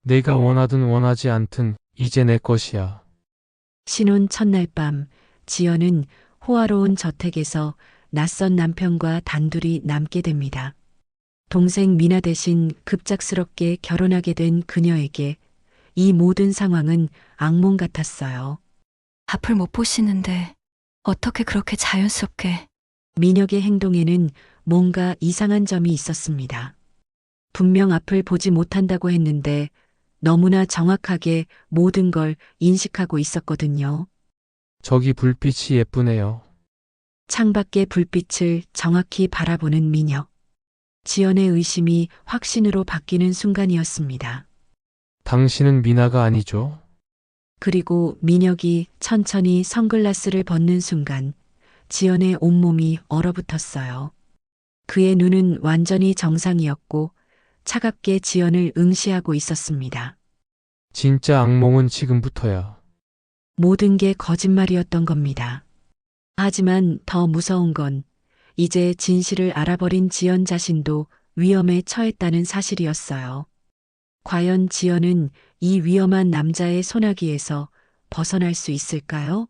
내가 원하든 원하지 않든 이제 내 것이야. 신혼 첫날 밤 지연은 호화로운 저택에서 낯선 남편과 단둘이 남게 됩니다. 동생 미나 대신 급작스럽게 결혼하게 된 그녀에게 이 모든 상황은 악몽 같았어요. 앞을 못 보시는데 어떻게 그렇게 자연스럽게. 민혁의 행동에는 뭔가 이상한 점이 있었습니다. 분명 앞을 보지 못한다고 했는데 너무나 정확하게 모든 걸 인식하고 있었거든요. 저기 불빛이 예쁘네요. 창밖의 불빛을 정확히 바라보는 민혁. 지연의 의심이 확신으로 바뀌는 순간이었습니다. 당신은 미나가 아니죠? 그리고 민혁이 천천히 선글라스를 벗는 순간 지연의 온몸이 얼어붙었어요. 그의 눈은 완전히 정상이었고 차갑게 지연을 응시하고 있었습니다. 진짜 악몽은 지금부터야. 모든 게 거짓말이었던 겁니다. 하지만 더 무서운 건 이제 진실을 알아버린 지연 자신도 위험에 처했다는 사실이었어요. 과연 지연은 이 위험한 남자의 소나기에서 벗어날 수 있을까요?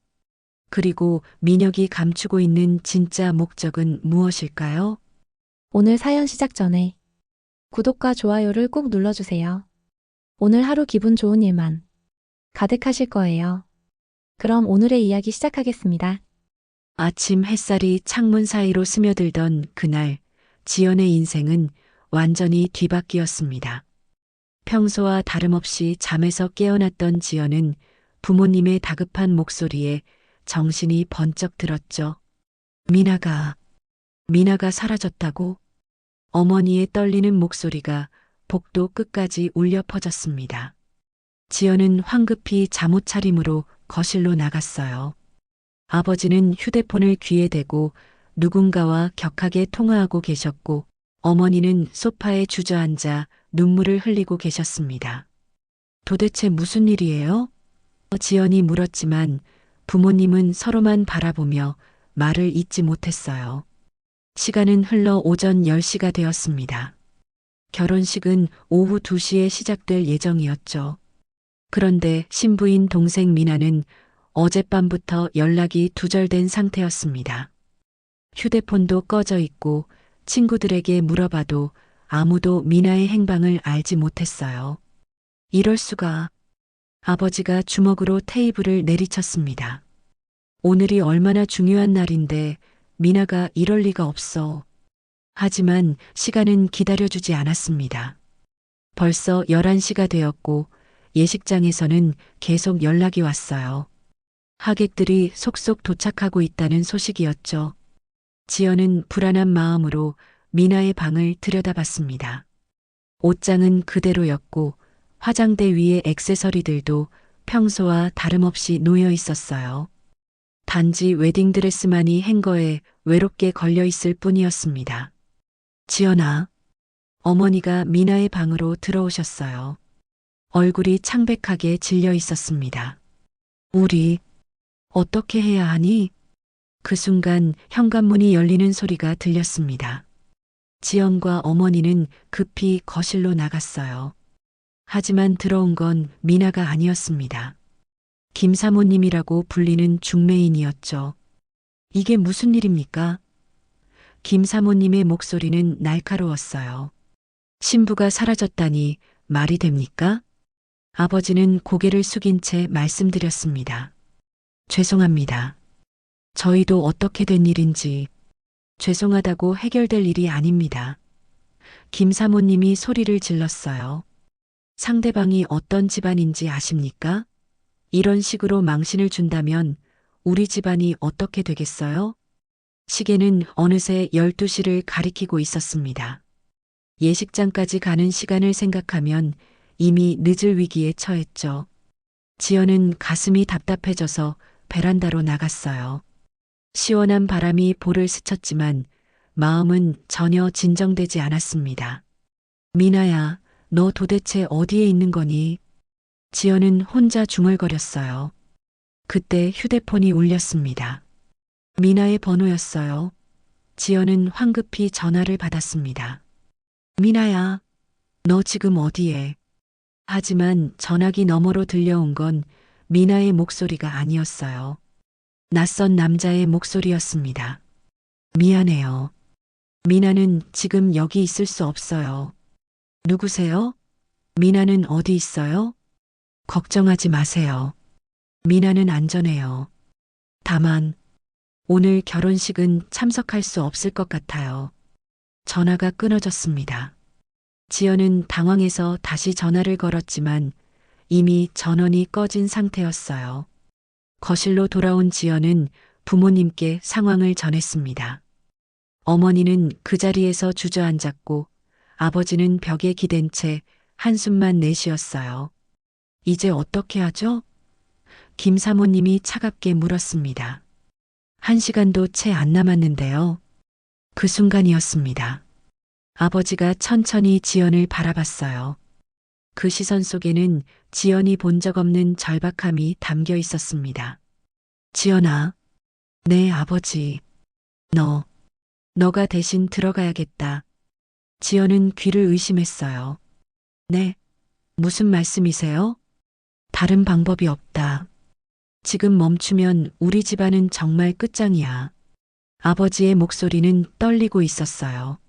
그리고 민혁이 감추고 있는 진짜 목적은 무엇일까요? 오늘 사연 시작 전에 구독과 좋아요를 꼭 눌러주세요. 오늘 하루 기분 좋은 일만 가득하실 거예요. 그럼 오늘의 이야기 시작하겠습니다. 아침 햇살이 창문 사이로 스며들던 그날, 지연의 인생은 완전히 뒤바뀌었습니다. 평소와 다름없이 잠에서 깨어났던 지연은 부모님의 다급한 목소리에 정신이 번쩍 들었죠. 미나가 사라졌다고? 어머니의 떨리는 목소리가 복도 끝까지 울려 퍼졌습니다. 지연은 황급히 잠옷 차림으로 거실로 나갔어요. 아버지는 휴대폰을 귀에 대고 누군가와 격하게 통화하고 계셨고 어머니는 소파에 주저앉아 눈물을 흘리고 계셨습니다. 도대체 무슨 일이에요? 지연이 물었지만 부모님은 서로만 바라보며 말을 잇지 못했어요. 시간은 흘러 오전 10시가 되었습니다. 결혼식은 오후 2시에 시작될 예정이었죠. 그런데 신부인 동생 미나는 어젯밤부터 연락이 두절된 상태였습니다. 휴대폰도 꺼져 있고 친구들에게 물어봐도 아무도 미나의 행방을 알지 못했어요. 이럴 수가. 아버지가 주먹으로 테이블을 내리쳤습니다. 오늘이 얼마나 중요한 날인데 미나가 이럴 리가 없어. 하지만 시간은 기다려주지 않았습니다. 벌써 11시가 되었고 예식장에서는 계속 연락이 왔어요. 하객들이 속속 도착하고 있다는 소식이었죠. 지연은 불안한 마음으로 미나의 방을 들여다봤습니다. 옷장은 그대로였고 화장대 위의 액세서리들도 평소와 다름없이 놓여 있었어요. 단지 웨딩드레스만이 행거에 외롭게 걸려 있을 뿐이었습니다. 지연아, 어머니가 미나의 방으로 들어오셨어요. 얼굴이 창백하게 질려 있었습니다. 우리 어떻게 해야 하니? 그 순간 현관문이 열리는 소리가 들렸습니다. 지연과 어머니는 급히 거실로 나갔어요. 하지만 들어온 건 미나가 아니었습니다. 김 사모님이라고 불리는 중매인이었죠. 이게 무슨 일입니까? 김 사모님의 목소리는 날카로웠어요. 신부가 사라졌다니 말이 됩니까? 아버지는 고개를 숙인 채 말씀드렸습니다. 죄송합니다. 저희도 어떻게 된 일인지 죄송하다고 해결될 일이 아닙니다. 김 사모님이 소리를 질렀어요. 상대방이 어떤 집안인지 아십니까? 이런 식으로 망신을 준다면 우리 집안이 어떻게 되겠어요? 시계는 어느새 12시를 가리키고 있었습니다. 예식장까지 가는 시간을 생각하면 이미 늦을 위기에 처했죠. 지연은 가슴이 답답해져서 베란다로 나갔어요. 시원한 바람이 볼을 스쳤지만 마음은 전혀 진정되지 않았습니다. 미나야, 너 도대체 어디에 있는 거니? 지연은 혼자 중얼거렸어요. 그때 휴대폰이 울렸습니다. 미나의 번호였어요. 지연은 황급히 전화를 받았습니다. 미나야, 너 지금 어디에? 하지만 전화기 너머로 들려온 건 미나의 목소리가 아니었어요. 낯선 남자의 목소리였습니다. 미안해요. 미나는 지금 여기 있을 수 없어요. 누구세요? 미나는 어디 있어요? 걱정하지 마세요. 미나는 안전해요. 다만, 오늘 결혼식은 참석할 수 없을 것 같아요. 전화가 끊어졌습니다. 지연은 당황해서 다시 전화를 걸었지만 이미 전원이 꺼진 상태였어요. 거실로 돌아온 지연은 부모님께 상황을 전했습니다. 어머니는 그 자리에서 주저앉았고 아버지는 벽에 기댄 채 한숨만 내쉬었어요. 이제 어떻게 하죠? 김 사모님이 차갑게 물었습니다. 1시간도 채 안 남았는데요. 그 순간이었습니다. 아버지가 천천히 지연을 바라봤어요. 그 시선 속에는 지연이 본 적 없는 절박함이 담겨 있었습니다. 지연아, 네 아버지. 너가 대신 들어가야겠다. 지연은 귀를 의심했어요. 네, 무슨 말씀이세요? 다른 방법이 없다. 지금 멈추면 우리 집안은 정말 끝장이야. 아버지의 목소리는 떨리고 있었어요.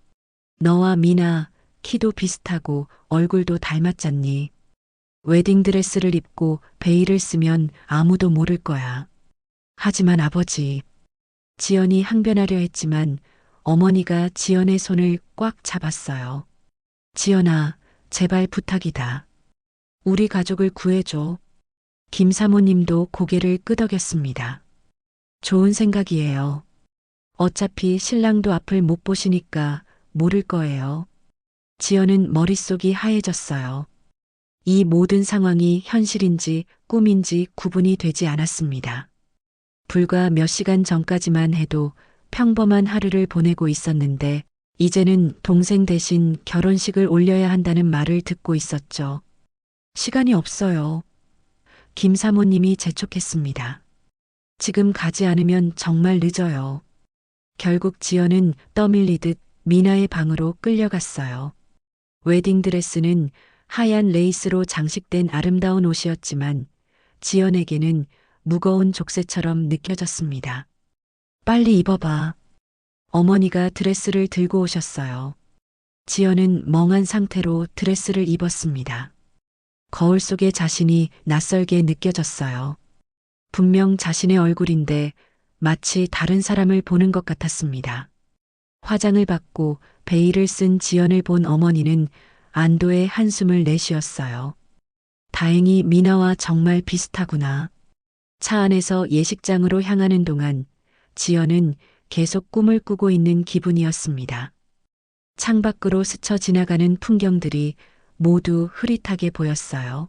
너와 미나 키도 비슷하고 얼굴도 닮았잖니. 웨딩드레스를 입고 베일을 쓰면 아무도 모를 거야. 하지만 아버지, 지연이 항변하려 했지만 어머니가 지연의 손을 꽉 잡았어요. 지연아, 제발 부탁이다. 우리 가족을 구해줘. 김 사모님도 고개를 끄덕였습니다. 좋은 생각이에요. 어차피 신랑도 앞을 못 보시니까 모를 거예요. 지연은 머릿속이 하얘졌어요. 이 모든 상황이 현실인지 꿈인지 구분이 되지 않았습니다. 불과 몇 시간 전까지만 해도 평범한 하루를 보내고 있었는데 이제는 동생 대신 결혼식을 올려야 한다는 말을 듣고 있었죠. 시간이 없어요. 김 사모님이 재촉했습니다. 지금 가지 않으면 정말 늦어요. 결국 지연은 떠밀리듯 미나의 방으로 끌려갔어요. 웨딩드레스는 하얀 레이스로 장식된 아름다운 옷이었지만 지연에게는 무거운 족쇄처럼 느껴졌습니다. 빨리 입어봐. 어머니가 드레스를 들고 오셨어요. 지연은 멍한 상태로 드레스를 입었습니다. 거울 속의 자신이 낯설게 느껴졌어요. 분명 자신의 얼굴인데 마치 다른 사람을 보는 것 같았습니다. 화장을 받고 베일을 쓴 지연을 본 어머니는 안도의 한숨을 내쉬었어요. 다행히 미나와 정말 비슷하구나. 차 안에서 예식장으로 향하는 동안 지연은 계속 꿈을 꾸고 있는 기분이었습니다. 창밖으로 스쳐 지나가는 풍경들이 모두 흐릿하게 보였어요.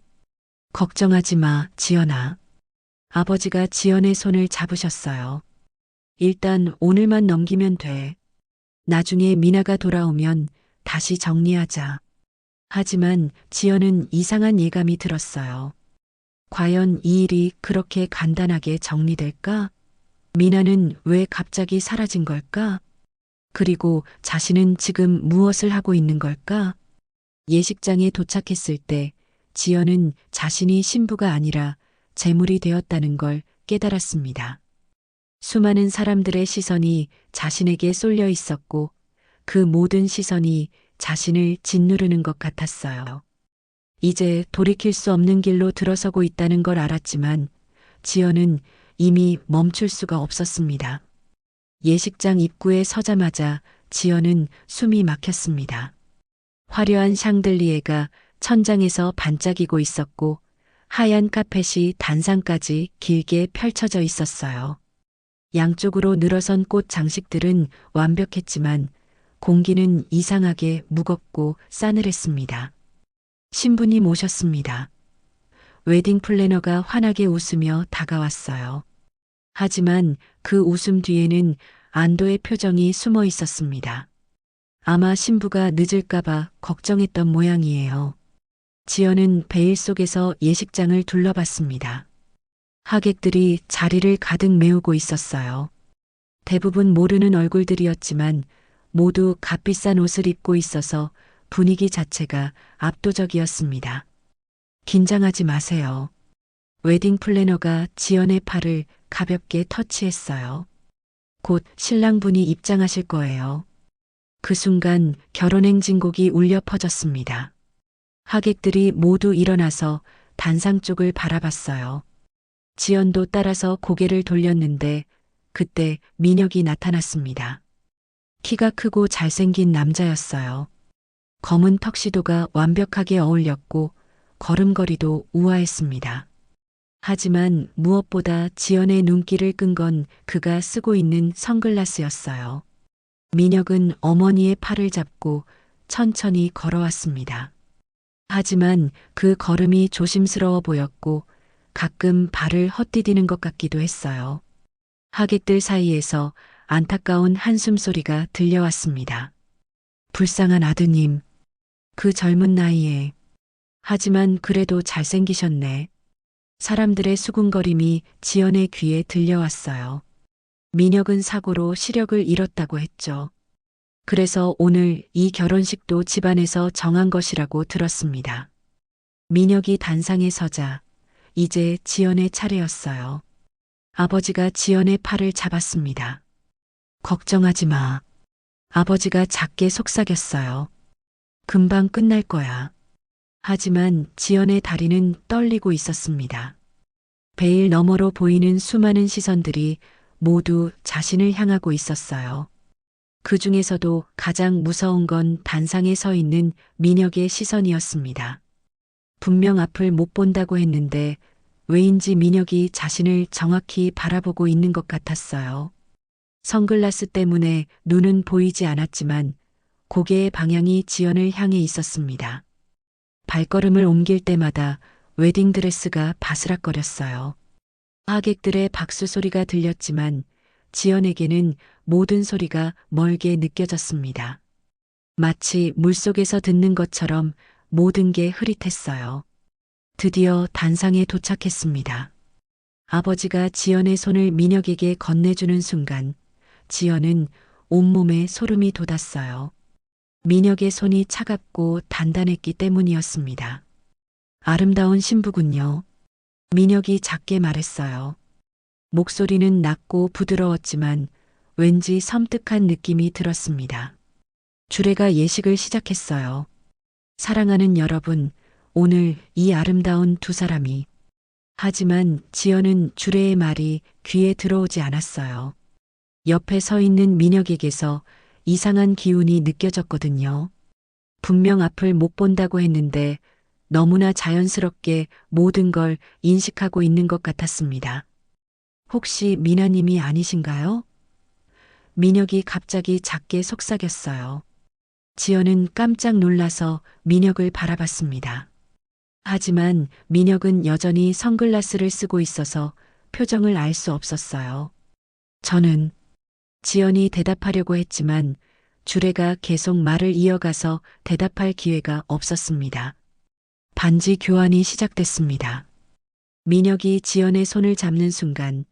걱정하지 마, 지연아. 아버지가 지연의 손을 잡으셨어요. 일단 오늘만 넘기면 돼. 나중에 미나가 돌아오면 다시 정리하자. 하지만 지연은 이상한 예감이 들었어요. 과연 이 일이 그렇게 간단하게 정리될까? 미나는 왜 갑자기 사라진 걸까? 그리고 자신은 지금 무엇을 하고 있는 걸까? 예식장에 도착했을 때 지연은 자신이 신부가 아니라 제물이 되었다는 걸 깨달았습니다. 수많은 사람들의 시선이 자신에게 쏠려 있었고 그 모든 시선이 자신을 짓누르는 것 같았어요. 이제 돌이킬 수 없는 길로 들어서고 있다는 걸 알았지만 지연은 이미 멈출 수가 없었습니다. 예식장 입구에 서자마자 지연은 숨이 막혔습니다. 화려한 샹들리에가 천장에서 반짝이고 있었고 하얀 카펫이 단상까지 길게 펼쳐져 있었어요. 양쪽으로 늘어선 꽃 장식들은 완벽했지만 공기는 이상하게 무겁고 싸늘했습니다. 신부님 오셨습니다. 웨딩 플래너가 환하게 웃으며 다가왔어요. 하지만 그 웃음 뒤에는 안도의 표정이 숨어 있었습니다. 아마 신부가 늦을까봐 걱정했던 모양이에요. 지연은 베일 속에서 예식장을 둘러봤습니다. 하객들이 자리를 가득 메우고 있었어요. 대부분 모르는 얼굴들이었지만 모두 값비싼 옷을 입고 있어서 분위기 자체가 압도적이었습니다. 긴장하지 마세요. 웨딩 플래너가 지연의 팔을 가볍게 터치했어요. 곧 신랑분이 입장하실 거예요. 그 순간 결혼행진곡이 울려 퍼졌습니다. 하객들이 모두 일어나서 단상 쪽을 바라봤어요. 지연도 따라서 고개를 돌렸는데 그때 민혁이 나타났습니다. 키가 크고 잘생긴 남자였어요. 검은 턱시도가 완벽하게 어울렸고 걸음걸이도 우아했습니다. 하지만 무엇보다 지연의 눈길을 끈 건 그가 쓰고 있는 선글라스였어요. 민혁은 어머니의 팔을 잡고 천천히 걸어왔습니다. 하지만 그 걸음이 조심스러워 보였고 가끔 발을 헛디디는 것 같기도 했어요. 하객들 사이에서 안타까운 한숨소리가 들려왔습니다. 불쌍한 아드님, 그 젊은 나이에. 하지만 그래도 잘생기셨네. 사람들의 수군거림이 지연의 귀에 들려왔어요. 민혁은 사고로 시력을 잃었다고 했죠. 그래서 오늘 이 결혼식도 집안에서 정한 것이라고 들었습니다. 민혁이 단상에 서자 이제 지연의 차례였어요. 아버지가 지연의 팔을 잡았습니다. 걱정하지 마. 아버지가 작게 속삭였어요. 금방 끝날 거야. 하지만 지연의 다리는 떨리고 있었습니다. 베일 너머로 보이는 수많은 시선들이 모두 자신을 향하고 있었어요. 그 중에서도 가장 무서운 건 단상에 서 있는 민혁의 시선이었습니다. 분명 앞을 못 본다고 했는데 왜인지 민혁이 자신을 정확히 바라보고 있는 것 같았어요. 선글라스 때문에 눈은 보이지 않았지만 고개의 방향이 지연을 향해 있었습니다. 발걸음을 옮길 때마다 웨딩드레스가 바스락거렸어요. 하객들의 박수 소리가 들렸지만 지연에게는 모든 소리가 멀게 느껴졌습니다. 마치 물속에서 듣는 것처럼 모든 게 흐릿했어요. 드디어 단상에 도착했습니다. 아버지가 지연의 손을 민혁에게 건네주는 순간 지연은 온몸에 소름이 돋았어요. 민혁의 손이 차갑고 단단했기 때문이었습니다. 아름다운 신부군요. 민혁이 작게 말했어요. 목소리는 낮고 부드러웠지만 왠지 섬뜩한 느낌이 들었습니다. 주례가 예식을 시작했어요. 사랑하는 여러분, 오늘 이 아름다운 두 사람이. 하지만 지연은 주례의 말이 귀에 들어오지 않았어요. 옆에 서 있는 민혁에게서 이상한 기운이 느껴졌거든요. 분명 앞을 못 본다고 했는데 너무나 자연스럽게 모든 걸 인식하고 있는 것 같았습니다. 혹시 미나님이 아니신가요? 민혁이 갑자기 작게 속삭였어요. 지연은 깜짝 놀라서 민혁을 바라봤습니다. 하지만 민혁은 여전히 선글라스를 쓰고 있어서 표정을 알 수 없었어요. 저는 지연이 대답하려고 했지만 주례가 계속 말을 이어가서 대답할 기회가 없었습니다. 반지 교환이 시작됐습니다. 민혁이 지연의 손을 잡는 순간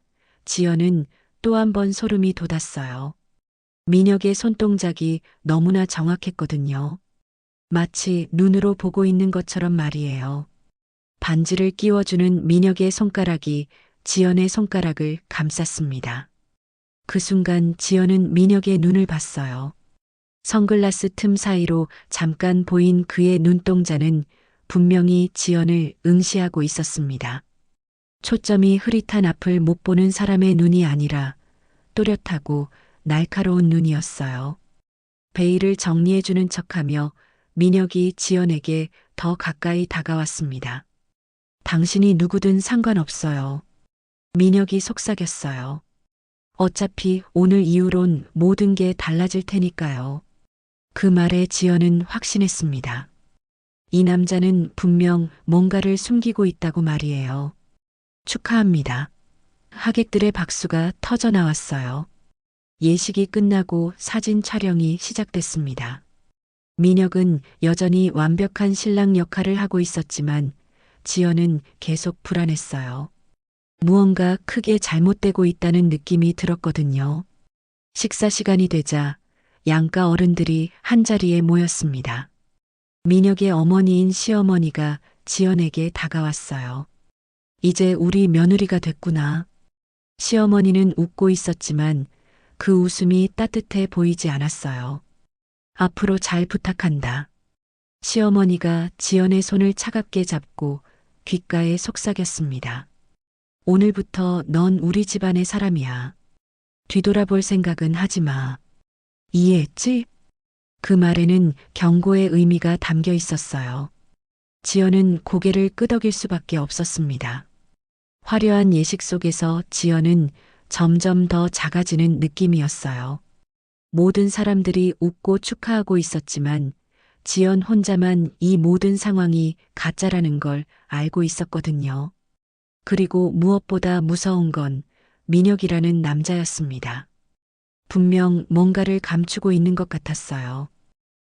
지연은 또 한 번 소름이 돋았어요. 민혁의 손동작이 너무나 정확했거든요. 마치 눈으로 보고 있는 것처럼 말이에요. 반지를 끼워주는 민혁의 손가락이 지연의 손가락을 감쌌습니다. 그 순간 지연은 민혁의 눈을 봤어요. 선글라스 틈 사이로 잠깐 보인 그의 눈동자는 분명히 지연을 응시하고 있었습니다. 초점이 흐릿한 앞을 못 보는 사람의 눈이 아니라 또렷하고 날카로운 눈이었어요. 베일을 정리해주는 척하며 민혁이 지연에게 더 가까이 다가왔습니다. 당신이 누구든 상관없어요. 민혁이 속삭였어요. 어차피 오늘 이후론 모든 게 달라질 테니까요. 그 말에 지연은 확신했습니다. 이 남자는 분명 뭔가를 숨기고 있다고 말이에요. 축하합니다. 하객들의 박수가 터져 나왔어요. 예식이 끝나고 사진 촬영이 시작됐습니다. 민혁은 여전히 완벽한 신랑 역할을 하고 있었지만 지연은 계속 불안했어요. 무언가 크게 잘못되고 있다는 느낌이 들었거든요. 식사 시간이 되자 양가 어른들이 한자리에 모였습니다. 민혁의 어머니인 시어머니가 지연에게 다가왔어요. 이제 우리 며느리가 됐구나. 시어머니는 웃고 있었지만 그 웃음이 따뜻해 보이지 않았어요. 앞으로 잘 부탁한다. 시어머니가 지연의 손을 차갑게 잡고 귓가에 속삭였습니다. 오늘부터 넌 우리 집안의 사람이야. 뒤돌아볼 생각은 하지 마. 이해했지? 그 말에는 경고의 의미가 담겨 있었어요. 지연은 고개를 끄덕일 수밖에 없었습니다. 화려한 예식 속에서 지연은 점점 더 작아지는 느낌이었어요. 모든 사람들이 웃고 축하하고 있었지만 지연 혼자만 이 모든 상황이 가짜라는 걸 알고 있었거든요. 그리고 무엇보다 무서운 건 민혁이라는 남자였습니다. 분명 뭔가를 감추고 있는 것 같았어요.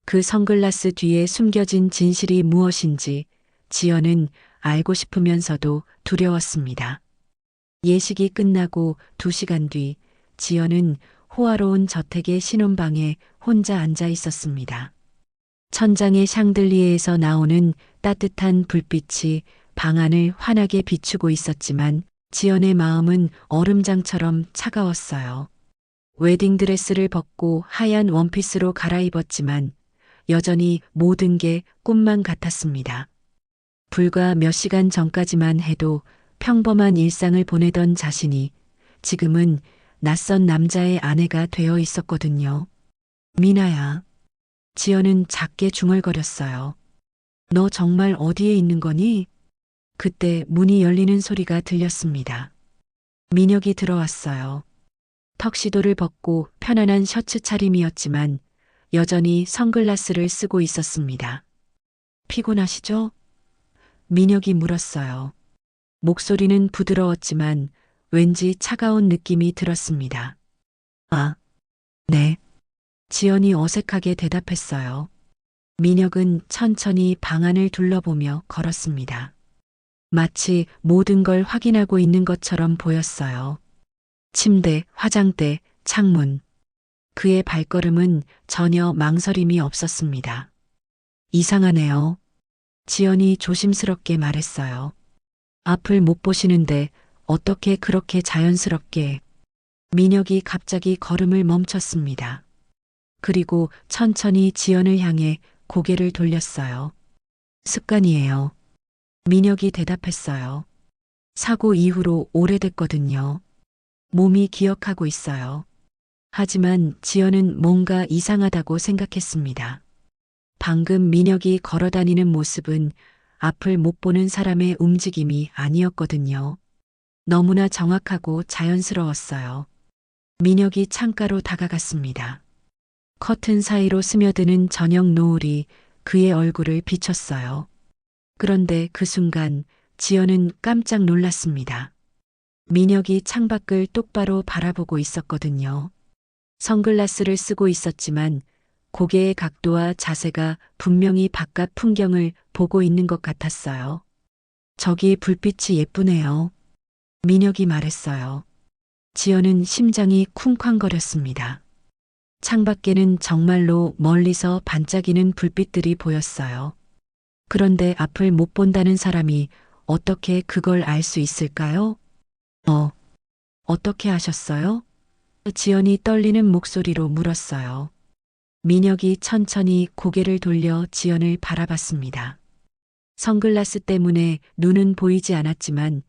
그 선글라스 뒤에 숨겨진 진실이 무엇인지 지연은 알고 싶으면서도 두려웠습니다. 예식이 끝나고 2시간 뒤 지연은 호화로운 저택의 신혼방에 혼자 앉아 있었습니다. 천장의 샹들리에에서 나오는 따뜻한 불빛이 방 안을 환하게 비추고 있었지만 지연의 마음은 얼음장처럼 차가웠어요. 웨딩드레스를 벗고 하얀 원피스로 갈아입었지만 여전히 모든 게 꿈만 같았습니다. 불과 몇 시간 전까지만 해도 평범한 일상을 보내던 자신이 지금은 낯선 남자의 아내가 되어 있었거든요. 미나야. 지연은 작게 중얼거렸어요. 너 정말 어디에 있는 거니? 그때 문이 열리는 소리가 들렸습니다. 민혁이 들어왔어요. 턱시도를 벗고 편안한 셔츠 차림이었지만 여전히 선글라스를 쓰고 있었습니다. 피곤하시죠? 민혁이 물었어요. 목소리는 부드러웠지만 왠지 차가운 느낌이 들었습니다. 아, 네. 지연이 어색하게 대답했어요. 민혁은 천천히 방 안을 둘러보며 걸었습니다. 마치 모든 걸 확인하고 있는 것처럼 보였어요. 침대, 화장대, 창문. 그의 발걸음은 전혀 망설임이 없었습니다. 이상하네요. 지연이 조심스럽게 말했어요. 앞을 못 보시는데 어떻게 그렇게 자연스럽게. 민혁이 갑자기 걸음을 멈췄습니다. 그리고 천천히 지연을 향해 고개를 돌렸어요. 습관이에요. 민혁이 대답했어요. 사고 이후로 오래됐거든요. 몸이 기억하고 있어요. 하지만 지연은 뭔가 이상하다고 생각했습니다. 방금 민혁이 걸어다니는 모습은 앞을 못 보는 사람의 움직임이 아니었거든요. 너무나 정확하고 자연스러웠어요. 민혁이 창가로 다가갔습니다. 커튼 사이로 스며드는 저녁 노을이 그의 얼굴을 비췄어요. 그런데 그 순간 지연은 깜짝 놀랐습니다. 민혁이 창밖을 똑바로 바라보고 있었거든요. 선글라스를 쓰고 있었지만 고개의 각도와 자세가 분명히 바깥 풍경을 보고 있는 것 같았어요. 저기 불빛이 예쁘네요. 민혁이 말했어요. 지연은 심장이 쿵쾅거렸습니다. 창밖에는 정말로 멀리서 반짝이는 불빛들이 보였어요. 그런데 앞을 못 본다는 사람이 어떻게 그걸 알 수 있을까요? 어떻게 하셨어요? 지연이 떨리는 목소리로 물었어요. 민혁이 천천히 고개를 돌려 지연을 바라봤습니다. 선글라스 때문에 눈은 보이지 않았지만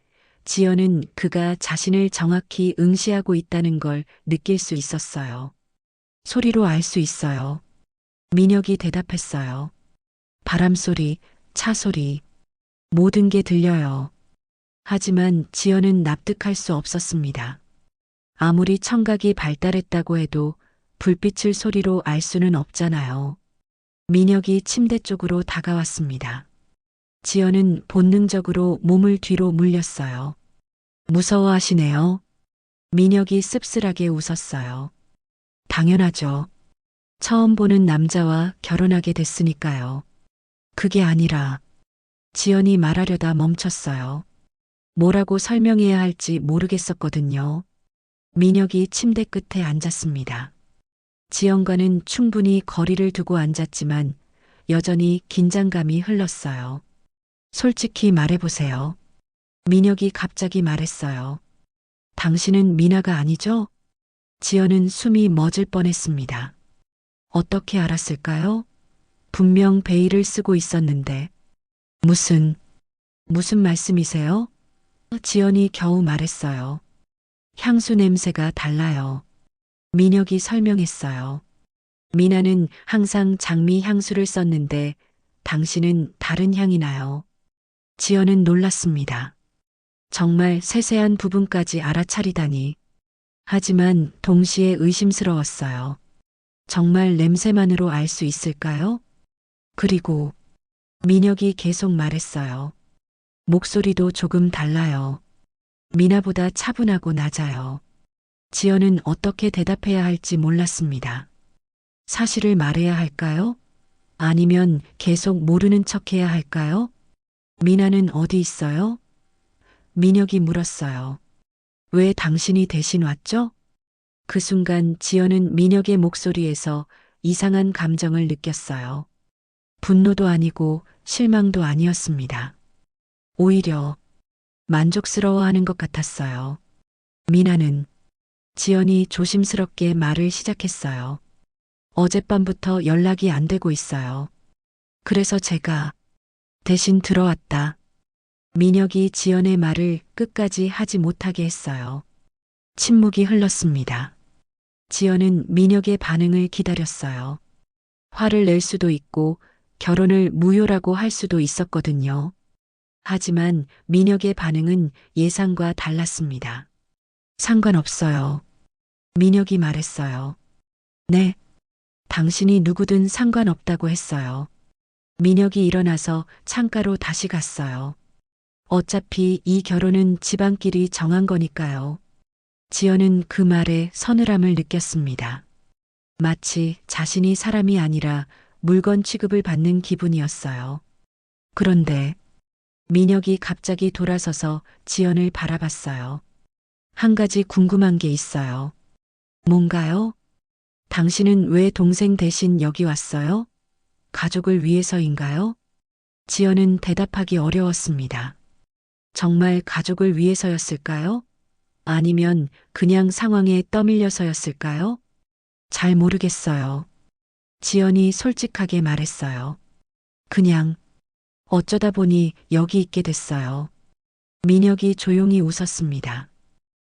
지연은 그가 자신을 정확히 응시하고 있다는 걸 느낄 수 있었어요. 소리로 알 수 있어요. 민혁이 대답했어요. 바람소리, 차소리, 모든 게 들려요. 하지만 지연은 납득할 수 없었습니다. 아무리 청각이 발달했다고 해도 불빛을 소리로 알 수는 없잖아요. 민혁이 침대 쪽으로 다가왔습니다. 지연은 본능적으로 몸을 뒤로 물렸어요. 무서워하시네요. 민혁이 씁쓸하게 웃었어요. 당연하죠. 처음 보는 남자와 결혼하게 됐으니까요. 그게 아니라 지연이 말하려다 멈췄어요. 뭐라고 설명해야 할지 모르겠었거든요. 민혁이 침대 끝에 앉았습니다. 지연과는 충분히 거리를 두고 앉았지만 여전히 긴장감이 흘렀어요. 솔직히 말해보세요. 민혁이 갑자기 말했어요. 당신은 미나가 아니죠? 지연은 숨이 멎을 뻔했습니다. 어떻게 알았을까요? 분명 베일을 쓰고 있었는데. 무슨 말씀이세요? 지연이 겨우 말했어요. 향수 냄새가 달라요. 민혁이 설명했어요. 미나는 항상 장미 향수를 썼는데 당신은 다른 향이 나요. 지연은 놀랐습니다. 정말 세세한 부분까지 알아차리다니. 하지만 동시에 의심스러웠어요. 정말 냄새만으로 알 수 있을까요? 그리고 민혁이 계속 말했어요. 목소리도 조금 달라요. 미나보다 차분하고 낮아요. 지연은 어떻게 대답해야 할지 몰랐습니다. 사실을 말해야 할까요? 아니면 계속 모르는 척해야 할까요? 미나는 어디 있어요? 민혁이 물었어요. 왜 당신이 대신 왔죠? 그 순간 지연은 민혁의 목소리에서 이상한 감정을 느꼈어요. 분노도 아니고 실망도 아니었습니다. 오히려 만족스러워하는 것 같았어요. 미나는 지연이 조심스럽게 말을 시작했어요. 어젯밤부터 연락이 안 되고 있어요. 그래서 제가 대신 들어왔다. 민혁이 지연의 말을 끝까지 하지 못하게 했어요. 침묵이 흘렀습니다. 지연은 민혁의 반응을 기다렸어요. 화를 낼 수도 있고 결혼을 무효라고 할 수도 있었거든요. 하지만 민혁의 반응은 예상과 달랐습니다. 상관없어요. 민혁이 말했어요. 네. 당신이 누구든 상관없다고 했어요. 민혁이 일어나서 창가로 다시 갔어요. 어차피 이 결혼은 집안끼리 정한 거니까요. 지연은 그 말에 서늘함을 느꼈습니다. 마치 자신이 사람이 아니라 물건 취급을 받는 기분이었어요. 그런데 민혁이 갑자기 돌아서서 지연을 바라봤어요. 한 가지 궁금한 게 있어요. 뭔가요? 당신은 왜 동생 대신 여기 왔어요? 가족을 위해서인가요? 지연은 대답하기 어려웠습니다. 정말 가족을 위해서였을까요? 아니면 그냥 상황에 떠밀려서였을까요? 잘 모르겠어요. 지연이 솔직하게 말했어요. 그냥 어쩌다 보니 여기 있게 됐어요. 민혁이 조용히 웃었습니다.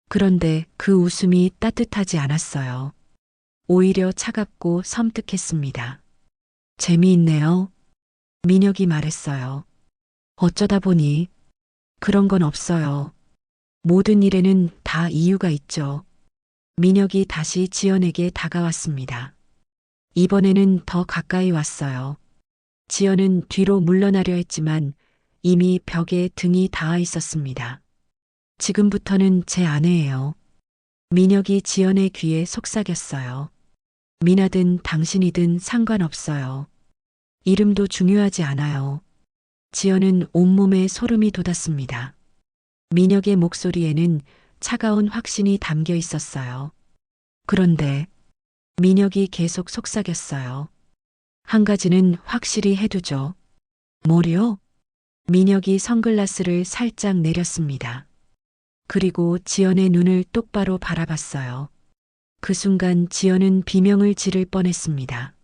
그런데 그 웃음이 따뜻하지 않았어요. 오히려 차갑고 섬뜩했습니다. 재미있네요. 민혁이 말했어요. 어쩌다 보니 그런 건 없어요. 모든 일에는 다 이유가 있죠. 민혁이 다시 지연에게 다가왔습니다. 이번에는 더 가까이 왔어요. 지연은 뒤로 물러나려 했지만 이미 벽에 등이 닿아 있었습니다. 지금부터는 제 아내예요. 민혁이 지연의 귀에 속삭였어요. 미나든 당신이든 상관없어요. 이름도 중요하지 않아요. 지연은 온몸에 소름이 돋았습니다. 민혁의 목소리에는 차가운 확신이 담겨 있었어요. 그런데 민혁이 계속 속삭였어요. 한 가지는 확실히 해두죠. 뭐요? 민혁이 선글라스를 살짝 내렸습니다. 그리고 지연의 눈을 똑바로 바라봤어요. 그 순간 지연은 비명을 지를 뻔했습니다.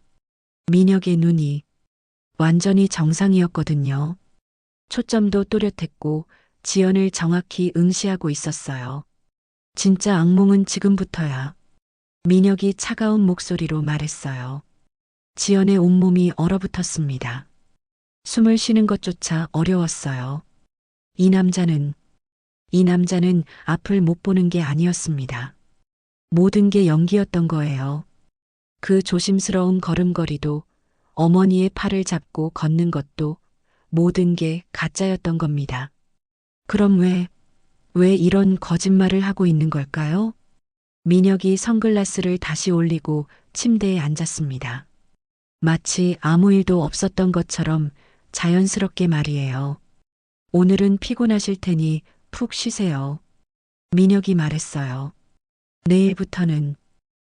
민혁의 눈이 완전히 정상이었거든요. 초점도 또렷했고 지연을 정확히 응시하고 있었어요. 진짜 악몽은 지금부터야. 민혁이 차가운 목소리로 말했어요. 지연의 온몸이 얼어붙었습니다. 숨을 쉬는 것조차 어려웠어요. 이 남자는 앞을 못 보는 게 아니었습니다. 모든 게 연기였던 거예요. 그 조심스러운 걸음걸이도 어머니의 팔을 잡고 걷는 것도 모든 게 가짜였던 겁니다. 그럼 왜 이런 거짓말을 하고 있는 걸까요? 민혁이 선글라스를 다시 올리고 침대에 앉았습니다. 마치 아무 일도 없었던 것처럼 자연스럽게 말이에요. 오늘은 피곤하실 테니 푹 쉬세요. 민혁이 말했어요. 내일부터는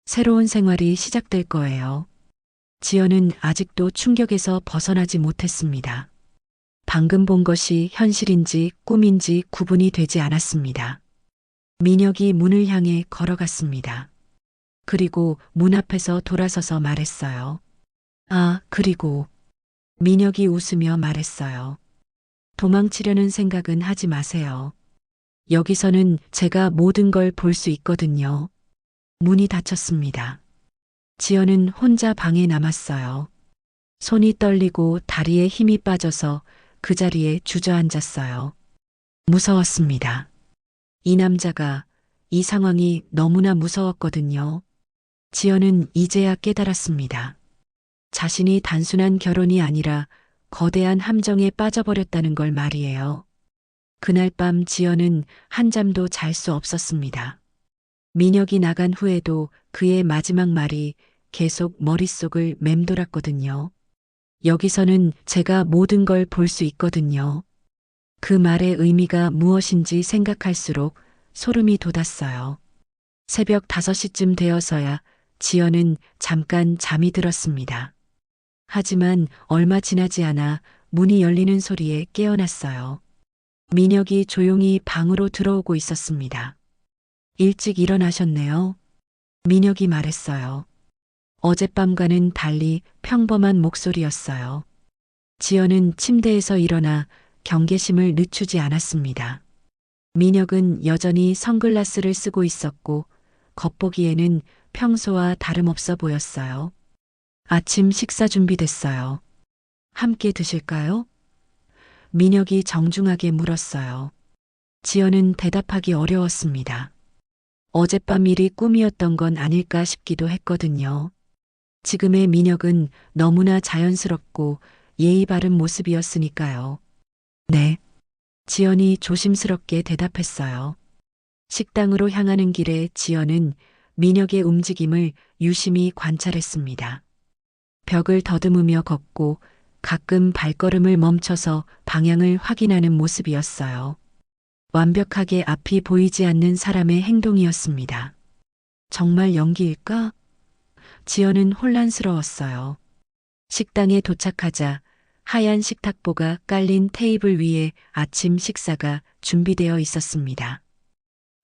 새로운 생활이 시작될 거예요. 지연은 아직도 충격에서 벗어나지 못했습니다. 방금 본 것이 현실인지 꿈인지 구분이 되지 않았습니다. 민혁이 문을 향해 걸어갔습니다. 그리고 문 앞에서 돌아서서 말했어요. 아, 그리고 민혁이 웃으며 말했어요. 도망치려는 생각은 하지 마세요. 여기서는 제가 모든 걸 볼 수 있거든요. 문이 닫혔습니다. 지연은 혼자 방에 남았어요. 손이 떨리고 다리에 힘이 빠져서 그 자리에 주저앉았어요. 무서웠습니다. 이 남자가, 이 상황이 너무나 무서웠거든요. 지연은 이제야 깨달았습니다. 자신이 단순한 결혼이 아니라 거대한 함정에 빠져버렸다는 걸 말이에요. 그날 밤 지연은 한잠도 잘 수 없었습니다. 민혁이 나간 후에도 그의 마지막 말이 계속 머릿속을 맴돌았거든요. 여기서는 제가 모든 걸 볼 수 있거든요. 그 말의 의미가 무엇인지 생각할수록 소름이 돋았어요. 새벽 5시쯤 되어서야 지연은 잠깐 잠이 들었습니다. 하지만 얼마 지나지 않아 문이 열리는 소리에 깨어났어요. 민혁이 조용히 방으로 들어오고 있었습니다. 일찍 일어나셨네요. 민혁이 말했어요. 어젯밤과는 달리 평범한 목소리였어요. 지연은 침대에서 일어나 경계심을 늦추지 않았습니다. 민혁은 여전히 선글라스를 쓰고 있었고 겉보기에는 평소와 다름없어 보였어요. 아침 식사 준비됐어요. 함께 드실까요? 민혁이 정중하게 물었어요. 지연은 대답하기 어려웠습니다. 어젯밤 일이 꿈이었던 건 아닐까 싶기도 했거든요. 지금의 민혁은 너무나 자연스럽고 예의 바른 모습이었으니까요. 네. 지연이 조심스럽게 대답했어요. 식당으로 향하는 길에 지연은 민혁의 움직임을 유심히 관찰했습니다. 벽을 더듬으며 걷고 가끔 발걸음을 멈춰서 방향을 확인하는 모습이었어요. 완벽하게 앞이 보이지 않는 사람의 행동이었습니다. 정말 연기일까? 지연은 혼란스러웠어요. 식당에 도착하자 하얀 식탁보가 깔린 테이블 위에 아침 식사가 준비되어 있었습니다.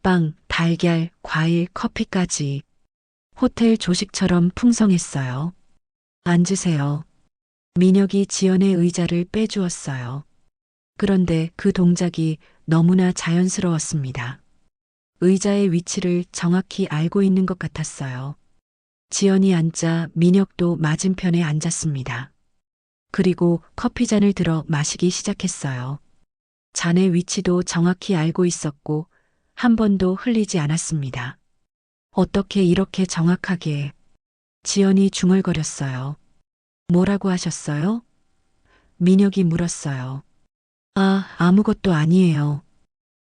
빵, 달걀, 과일, 커피까지. 호텔 조식처럼 풍성했어요. 앉으세요. 민혁이 지연의 의자를 빼주었어요. 그런데 그 동작이 너무나 자연스러웠습니다. 의자의 위치를 정확히 알고 있는 것 같았어요. 지연이 앉자 민혁도 맞은편에 앉았습니다. 그리고 커피잔을 들어 마시기 시작했어요. 잔의 위치도 정확히 알고 있었고 한 번도 흘리지 않았습니다. 어떻게 이렇게 정확하게? 지연이 중얼거렸어요. 뭐라고 하셨어요? 민혁이 물었어요. 아, 아무것도 아니에요.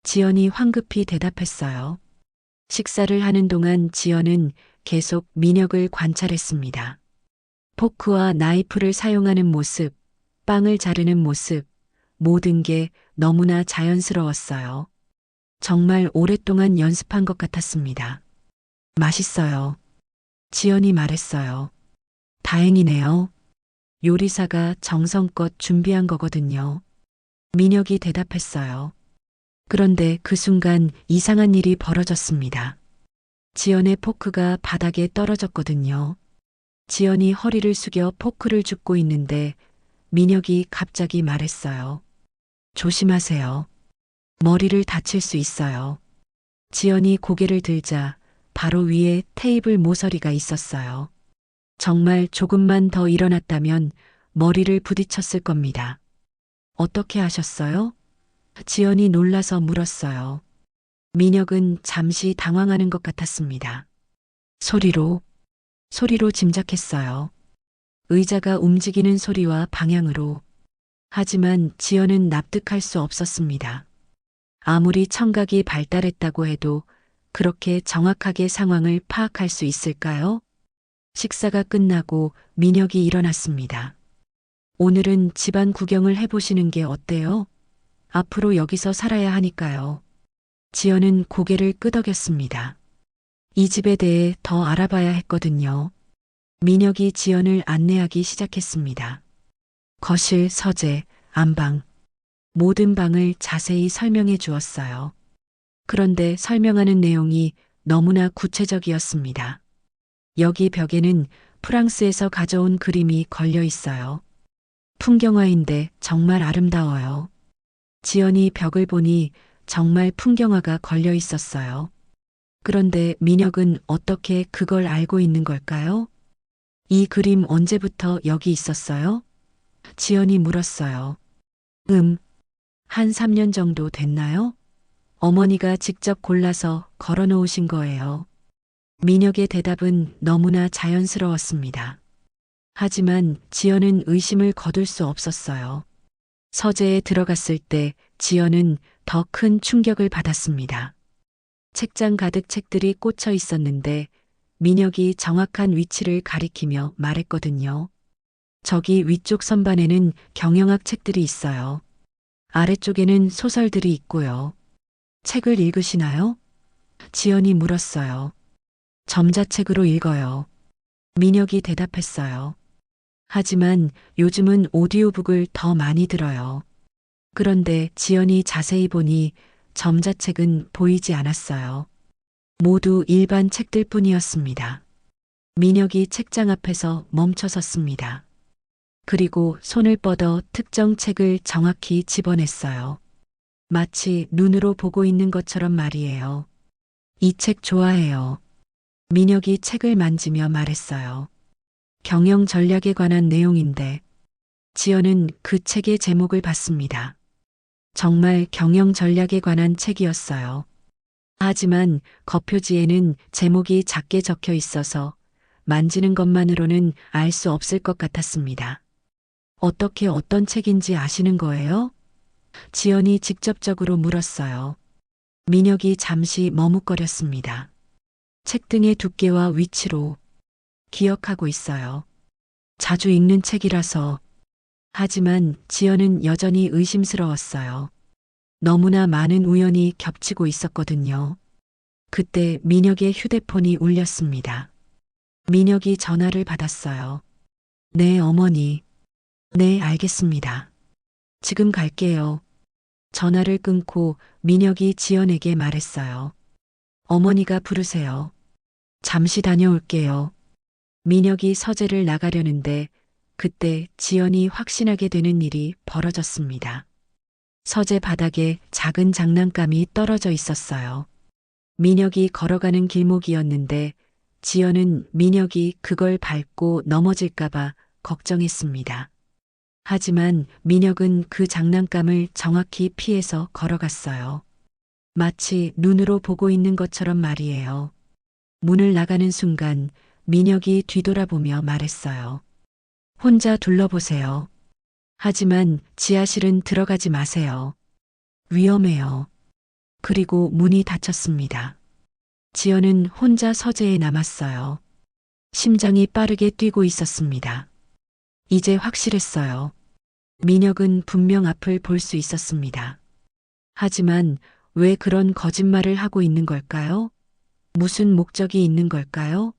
지연이 황급히 대답했어요. 식사를 하는 동안 지연은 계속 민혁을 관찰했습니다. 포크와 나이프를 사용하는 모습, 빵을 자르는 모습, 모든 게 너무나 자연스러웠어요. 정말 오랫동안 연습한 것 같았습니다. 맛있어요. 지연이 말했어요. 다행이네요. 요리사가 정성껏 준비한 거거든요. 민혁이 대답했어요. 그런데 그 순간 이상한 일이 벌어졌습니다. 지연의 포크가 바닥에 떨어졌거든요. 지연이 허리를 숙여 포크를 줍고 있는데 민혁이 갑자기 말했어요. 조심하세요. 머리를 다칠 수 있어요. 지연이 고개를 들자 바로 위에 테이블 모서리가 있었어요. 정말 조금만 더 일어났다면 머리를 부딪혔을 겁니다. 어떻게 하셨어요? 지연이 놀라서 물었어요. 민혁은 잠시 당황하는 것 같았습니다. 소리로 짐작했어요. 의자가 움직이는 소리와 방향으로. 하지만 지연은 납득할 수 없었습니다. 아무리 청각이 발달했다고 해도 그렇게 정확하게 상황을 파악할 수 있을까요? 식사가 끝나고 민혁이 일어났습니다. 오늘은 집안 구경을 해보시는 게 어때요? 앞으로 여기서 살아야 하니까요. 지연은 고개를 끄덕였습니다. 이 집에 대해 더 알아봐야 했거든요. 민혁이 지연을 안내하기 시작했습니다. 거실, 서재, 안방. 모든 방을 자세히 설명해 주었어요. 그런데 설명하는 내용이 너무나 구체적이었습니다. 여기 벽에는 프랑스에서 가져온 그림이 걸려 있어요. 풍경화인데 정말 아름다워요. 지연이 벽을 보니 정말 풍경화가 걸려 있었어요. 그런데 민혁은 어떻게 그걸 알고 있는 걸까요? 이 그림 언제부터 여기 있었어요? 지연이 물었어요. 한 3년 정도 됐나요? 어머니가 직접 골라서 걸어 놓으신 거예요. 민혁의 대답은 너무나 자연스러웠습니다. 하지만 지연은 의심을 거둘 수 없었어요. 서재에 들어갔을 때 지연은 더 큰 충격을 받았습니다. 책장 가득 책들이 꽂혀 있었는데 민혁이 정확한 위치를 가리키며 말했거든요. 저기 위쪽 선반에는 경영학 책들이 있어요. 아래쪽에는 소설들이 있고요. 책을 읽으시나요? 지연이 물었어요. 점자책으로 읽어요. 민혁이 대답했어요. 하지만 요즘은 오디오북을 더 많이 들어요. 그런데 지연이 자세히 보니 점자책은 보이지 않았어요. 모두 일반 책들 뿐이었습니다. 민혁이 책장 앞에서 멈춰 섰습니다. 그리고 손을 뻗어 특정 책을 정확히 집어냈어요. 마치 눈으로 보고 있는 것처럼 말이에요. 이 책 좋아해요. 민혁이 책을 만지며 말했어요. 경영 전략에 관한 내용인데 지연은 그 책의 제목을 봤습니다. 정말 경영 전략에 관한 책이었어요. 하지만 겉표지에는 제목이 작게 적혀 있어서 만지는 것만으로는 알 수 없을 것 같았습니다. 어떻게 어떤 책인지 아시는 거예요? 지연이 직접적으로 물었어요. 민혁이 잠시 머뭇거렸습니다. 책 등의 두께와 위치로 기억하고 있어요. 자주 읽는 책이라서. 하지만 지연은 여전히 의심스러웠어요. 너무나 많은 우연이 겹치고 있었거든요. 그때 민혁의 휴대폰이 울렸습니다. 민혁이 전화를 받았어요. 네, 어머니. 네, 알겠습니다. 지금 갈게요. 전화를 끊고 민혁이 지연에게 말했어요. 어머니가 부르세요. 잠시 다녀올게요. 민혁이 서재를 나가려는데 그때 지연이 확신하게 되는 일이 벌어졌습니다. 서재 바닥에 작은 장난감이 떨어져 있었어요. 민혁이 걸어가는 길목이었는데 지연은 민혁이 그걸 밟고 넘어질까봐 걱정했습니다. 하지만 민혁은 그 장난감을 정확히 피해서 걸어갔어요. 마치 눈으로 보고 있는 것처럼 말이에요. 문을 나가는 순간 민혁이 뒤돌아보며 말했어요. 혼자 둘러보세요. 하지만 지하실은 들어가지 마세요. 위험해요. 그리고 문이 닫혔습니다. 지연은 혼자 서재에 남았어요. 심장이 빠르게 뛰고 있었습니다. 이제 확실했어요. 민혁은 분명 앞을 볼 수 있었습니다. 하지만 왜 그런 거짓말을 하고 있는 걸까요? 무슨 목적이 있는 걸까요?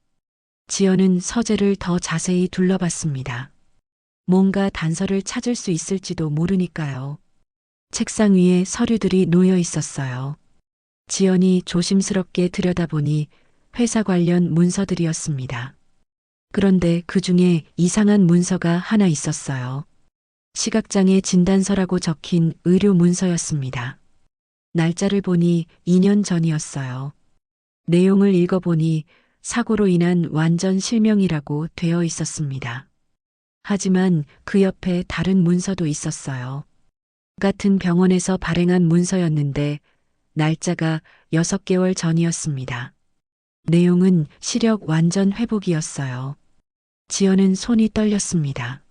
지연은 서재를 더 자세히 둘러봤습니다. 뭔가 단서를 찾을 수 있을지도 모르니까요. 책상 위에 서류들이 놓여 있었어요. 지연이 조심스럽게 들여다보니 회사 관련 문서들이었습니다. 그런데 그 중에 이상한 문서가 하나 있었어요. 시각장애 진단서라고 적힌 의료 문서였습니다. 날짜를 보니 2년 전이었어요. 내용을 읽어보니 사고로 인한 완전 실명이라고 되어 있었습니다. 하지만 그 옆에 다른 문서도 있었어요. 같은 병원에서 발행한 문서였는데 날짜가 6개월 전이었습니다. 내용은 시력 완전 회복이었어요. 지연은 손이 떨렸습니다.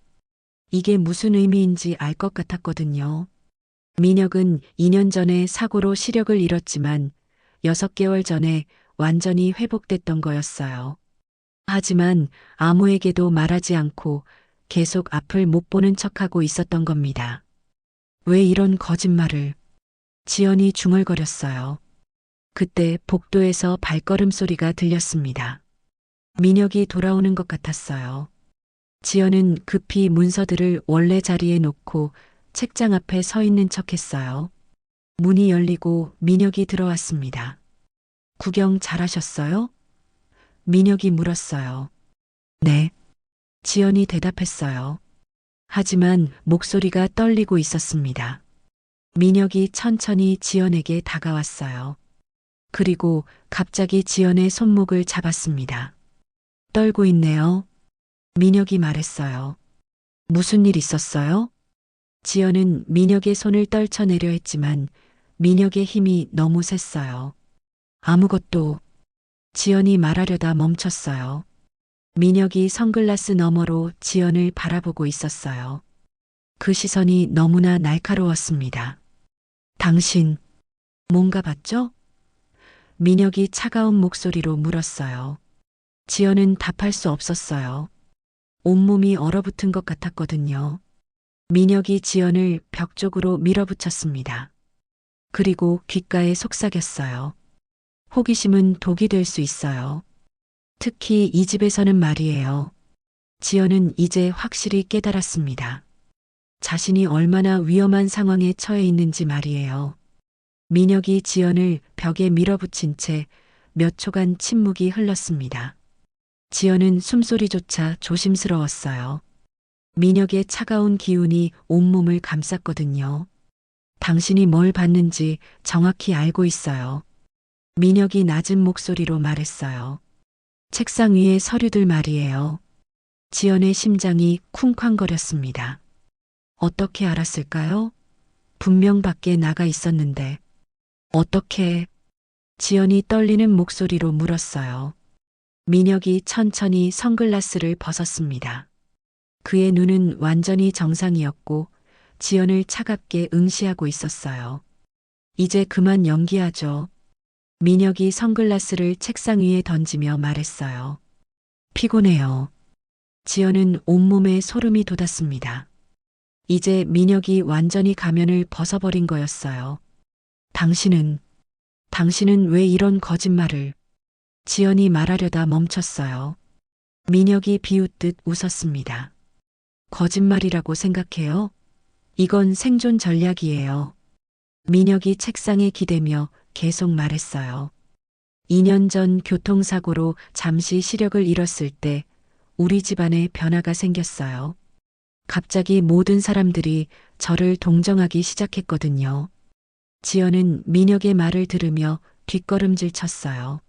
이게 무슨 의미인지 알 것 같았거든요. 민혁은 2년 전에 사고로 시력을 잃었지만 6개월 전에 완전히 회복됐던 거였어요. 하지만 아무에게도 말하지 않고 계속 앞을 못 보는 척하고 있었던 겁니다. 왜 이런 거짓말을? 지연이 중얼거렸어요. 그때 복도에서 발걸음 소리가 들렸습니다. 민혁이 돌아오는 것 같았어요. 지연은 급히 문서들을 원래 자리에 놓고 책장 앞에 서 있는 척 했어요. 문이 열리고 민혁이 들어왔습니다. 구경 잘하셨어요? 민혁이 물었어요. 네. 지연이 대답했어요. 하지만 목소리가 떨리고 있었습니다. 민혁이 천천히 지연에게 다가왔어요. 그리고 갑자기 지연의 손목을 잡았습니다. 떨고 있네요. 민혁이 말했어요. 무슨 일 있었어요? 지연은 민혁의 손을 떨쳐내려 했지만 민혁의 힘이 너무 셌어요. 아무것도. 지연이 말하려다 멈췄어요. 민혁이 선글라스 너머로 지연을 바라보고 있었어요. 그 시선이 너무나 날카로웠습니다. 당신, 뭔가 봤죠? 민혁이 차가운 목소리로 물었어요. 지연은 답할 수 없었어요. 온몸이 얼어붙은 것 같았거든요. 민혁이 지연을 벽 쪽으로 밀어붙였습니다. 그리고 귓가에 속삭였어요. 호기심은 독이 될 수 있어요. 특히 이 집에서는 말이에요. 지연은 이제 확실히 깨달았습니다. 자신이 얼마나 위험한 상황에 처해 있는지 말이에요. 민혁이 지연을 벽에 밀어붙인 채 몇 초간 침묵이 흘렀습니다. 지연은 숨소리조차 조심스러웠어요. 민혁의 차가운 기운이 온몸을 감쌌거든요. 당신이 뭘 봤는지 정확히 알고 있어요. 민혁이 낮은 목소리로 말했어요. 책상 위에 서류들 말이에요. 지연의 심장이 쿵쾅거렸습니다. 어떻게 알았을까요? 분명 밖에 나가 있었는데. 어떻게? 지연이 떨리는 목소리로 물었어요. 민혁이 천천히 선글라스를 벗었습니다. 그의 눈은 완전히 정상이었고 지연을 차갑게 응시하고 있었어요. 이제 그만 연기하죠. 민혁이 선글라스를 책상 위에 던지며 말했어요. 피곤해요. 지연은 온몸에 소름이 돋았습니다. 이제 민혁이 완전히 가면을 벗어버린 거였어요. 당신은 왜 이런 거짓말을? 지연이 말하려다 멈췄어요. 민혁이 비웃듯 웃었습니다. 거짓말이라고 생각해요? 이건 생존 전략이에요. 민혁이 책상에 기대며 계속 말했어요. 2년 전 교통사고로 잠시 시력을 잃었을 때 우리 집안에 변화가 생겼어요. 갑자기 모든 사람들이 저를 동정하기 시작했거든요. 지연은 민혁의 말을 들으며 뒷걸음질 쳤어요.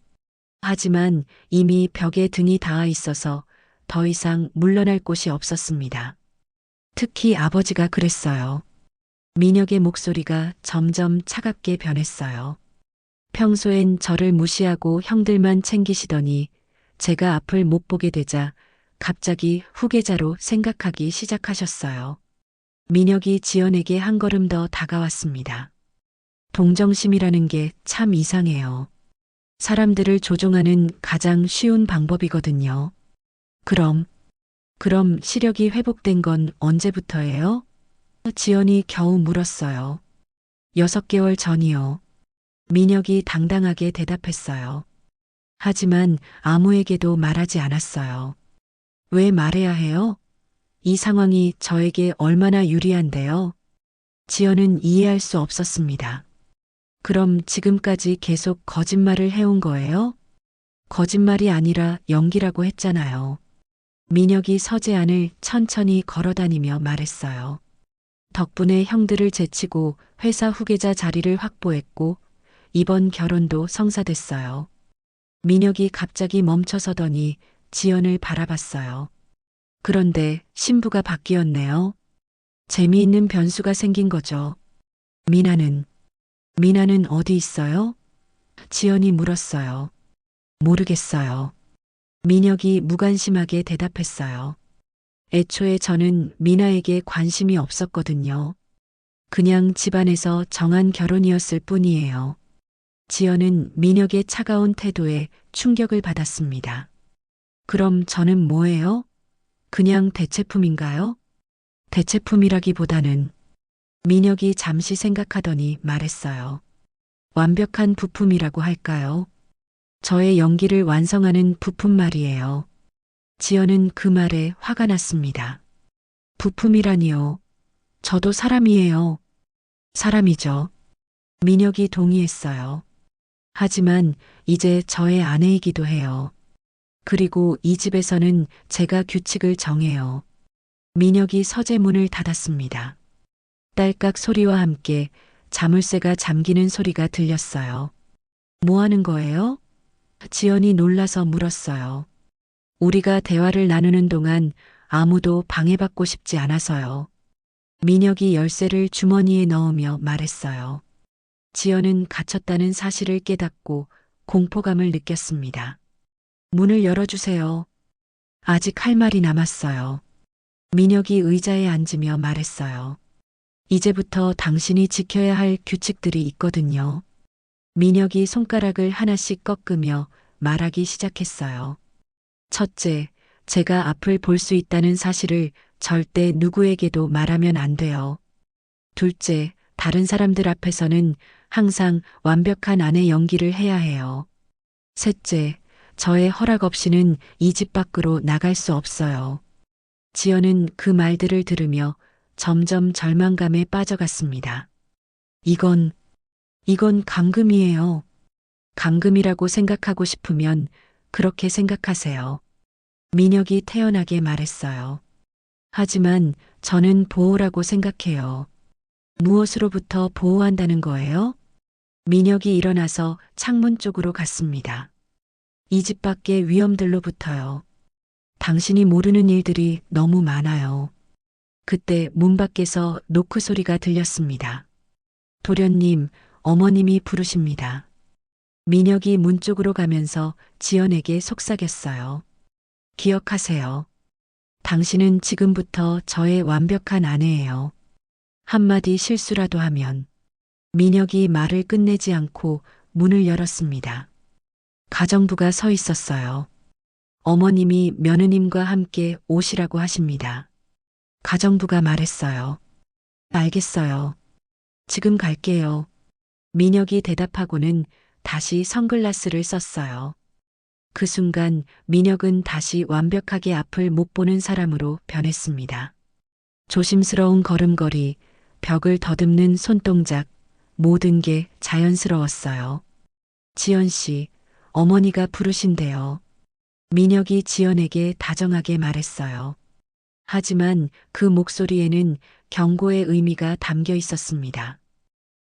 하지만 이미 벽에 등이 닿아 있어서 더 이상 물러날 곳이 없었습니다. 특히 아버지가 그랬어요. 민혁의 목소리가 점점 차갑게 변했어요. 평소엔 저를 무시하고 형들만 챙기시더니 제가 앞을 못 보게 되자 갑자기 후계자로 생각하기 시작하셨어요. 민혁이 지연에게 한 걸음 더 다가왔습니다. 동정심이라는 게 참 이상해요. 사람들을 조종하는 가장 쉬운 방법이거든요. 그럼 시력이 회복된 건 언제부터예요? 지연이 겨우 물었어요. 6개월 전이요. 민혁이 당당하게 대답했어요. 하지만 아무에게도 말하지 않았어요. 왜 말해야 해요? 이 상황이 저에게 얼마나 유리한데요? 지연은 이해할 수 없었습니다. 그럼 지금까지 계속 거짓말을 해온 거예요? 거짓말이 아니라 연기라고 했잖아요. 민혁이 서재 안을 천천히 걸어다니며 말했어요. 덕분에 형들을 제치고 회사 후계자 자리를 확보했고 이번 결혼도 성사됐어요. 민혁이 갑자기 멈춰서더니 지연을 바라봤어요. 그런데 신부가 바뀌었네요. 재미있는 변수가 생긴 거죠. 미나는 어디 있어요? 지연이 물었어요. 모르겠어요. 민혁이 무관심하게 대답했어요. 애초에 저는 미나에게 관심이 없었거든요. 그냥 집안에서 정한 결혼이었을 뿐이에요. 지연은 민혁의 차가운 태도에 충격을 받았습니다. 그럼 저는 뭐예요? 그냥 대체품인가요? 대체품이라기보다는 민혁이 잠시 생각하더니 말했어요. 완벽한 부품이라고 할까요? 저의 연기를 완성하는 부품 말이에요. 지연은 그 말에 화가 났습니다. 부품이라니요. 저도 사람이에요. 사람이죠. 민혁이 동의했어요. 하지만 이제 저의 아내이기도 해요. 그리고 이 집에서는 제가 규칙을 정해요. 민혁이 서재 문을 닫았습니다. 딸깍 소리와 함께 자물쇠가 잠기는 소리가 들렸어요. 뭐 하는 거예요? 지연이 놀라서 물었어요. 우리가 대화를 나누는 동안 아무도 방해받고 싶지 않아서요. 민혁이 열쇠를 주머니에 넣으며 말했어요. 지연은 갇혔다는 사실을 깨닫고 공포감을 느꼈습니다. 문을 열어주세요. 아직 할 말이 남았어요. 민혁이 의자에 앉으며 말했어요. 이제부터 당신이 지켜야 할 규칙들이 있거든요. 민혁이 손가락을 하나씩 꺾으며 말하기 시작했어요. 첫째, 제가 앞을 볼 수 있다는 사실을 절대 누구에게도 말하면 안 돼요. 둘째, 다른 사람들 앞에서는 항상 완벽한 아내 연기를 해야 해요. 셋째, 저의 허락 없이는 이 집 밖으로 나갈 수 없어요. 지연은 그 말들을 들으며 점점 절망감에 빠져갔습니다. 이건 감금이에요. 감금이라고 생각하고 싶으면 그렇게 생각하세요. 민혁이 태연하게 말했어요. 하지만 저는 보호라고 생각해요. 무엇으로부터 보호한다는 거예요? 민혁이 일어나서 창문 쪽으로 갔습니다. 이 집 밖의 위험들로부터요. 당신이 모르는 일들이 너무 많아요. 그때 문 밖에서 노크 소리가 들렸습니다. 도련님, 어머님이 부르십니다. 민혁이 문 쪽으로 가면서 지연에게 속삭였어요. 기억하세요. 당신은 지금부터 저의 완벽한 아내예요. 한마디 실수라도 하면. 민혁이 말을 끝내지 않고 문을 열었습니다. 가정부가 서 있었어요. 어머님이 며느님과 함께 오시라고 하십니다. 가정부가 말했어요. 알겠어요. 지금 갈게요. 민혁이 대답하고는 다시 선글라스를 썼어요. 그 순간 민혁은 다시 완벽하게 앞을 못 보는 사람으로 변했습니다. 조심스러운 걸음걸이, 벽을 더듬는 손동작, 모든 게 자연스러웠어요. 지연 씨, 어머니가 부르신대요. 민혁이 지연에게 다정하게 말했어요. 하지만 그 목소리에는 경고의 의미가 담겨 있었습니다.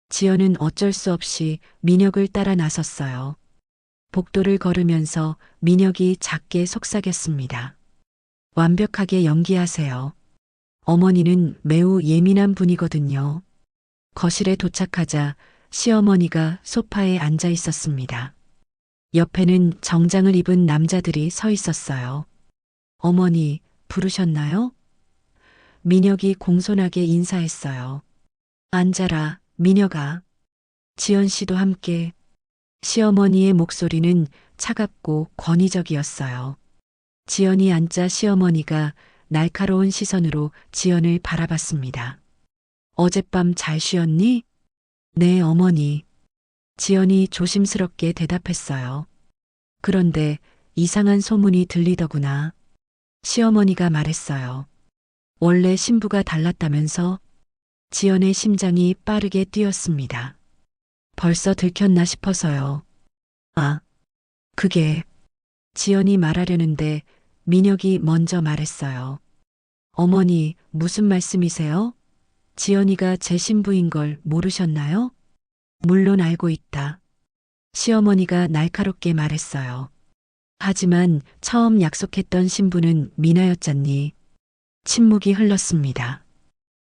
지연은 어쩔 수 없이 민혁을 따라 나섰어요. 복도를 걸으면서 민혁이 작게 속삭였습니다. 완벽하게 연기하세요. 어머니는 매우 예민한 분이거든요. 거실에 도착하자 시어머니가 소파에 앉아 있었습니다. 옆에는 정장을 입은 남자들이 서 있었어요. 어머니, 부르셨나요? 민혁이 공손하게 인사했어요. 앉아라, 민혁아. 지연 씨도 함께. 시어머니의 목소리는 차갑고 권위적이었어요. 지연이 앉자 시어머니가 날카로운 시선으로 지연을 바라봤습니다. 어젯밤 잘 쉬었니? 네, 어머니. 지연이 조심스럽게 대답했어요. 그런데 이상한 소문이 들리더구나. 시어머니가 말했어요. 원래 신부가 달랐다면서? 지연의 심장이 빠르게 뛰었습니다. 벌써 들켰나 싶어서요. 아, 그게. 지연이 말하려는데 민혁이 먼저 말했어요. 어머니, 무슨 말씀이세요? 지연이가 제 신부인 걸 모르셨나요? 물론 알고 있다. 시어머니가 날카롭게 말했어요. 하지만 처음 약속했던 신부는 미나였잖니. 침묵이 흘렀습니다.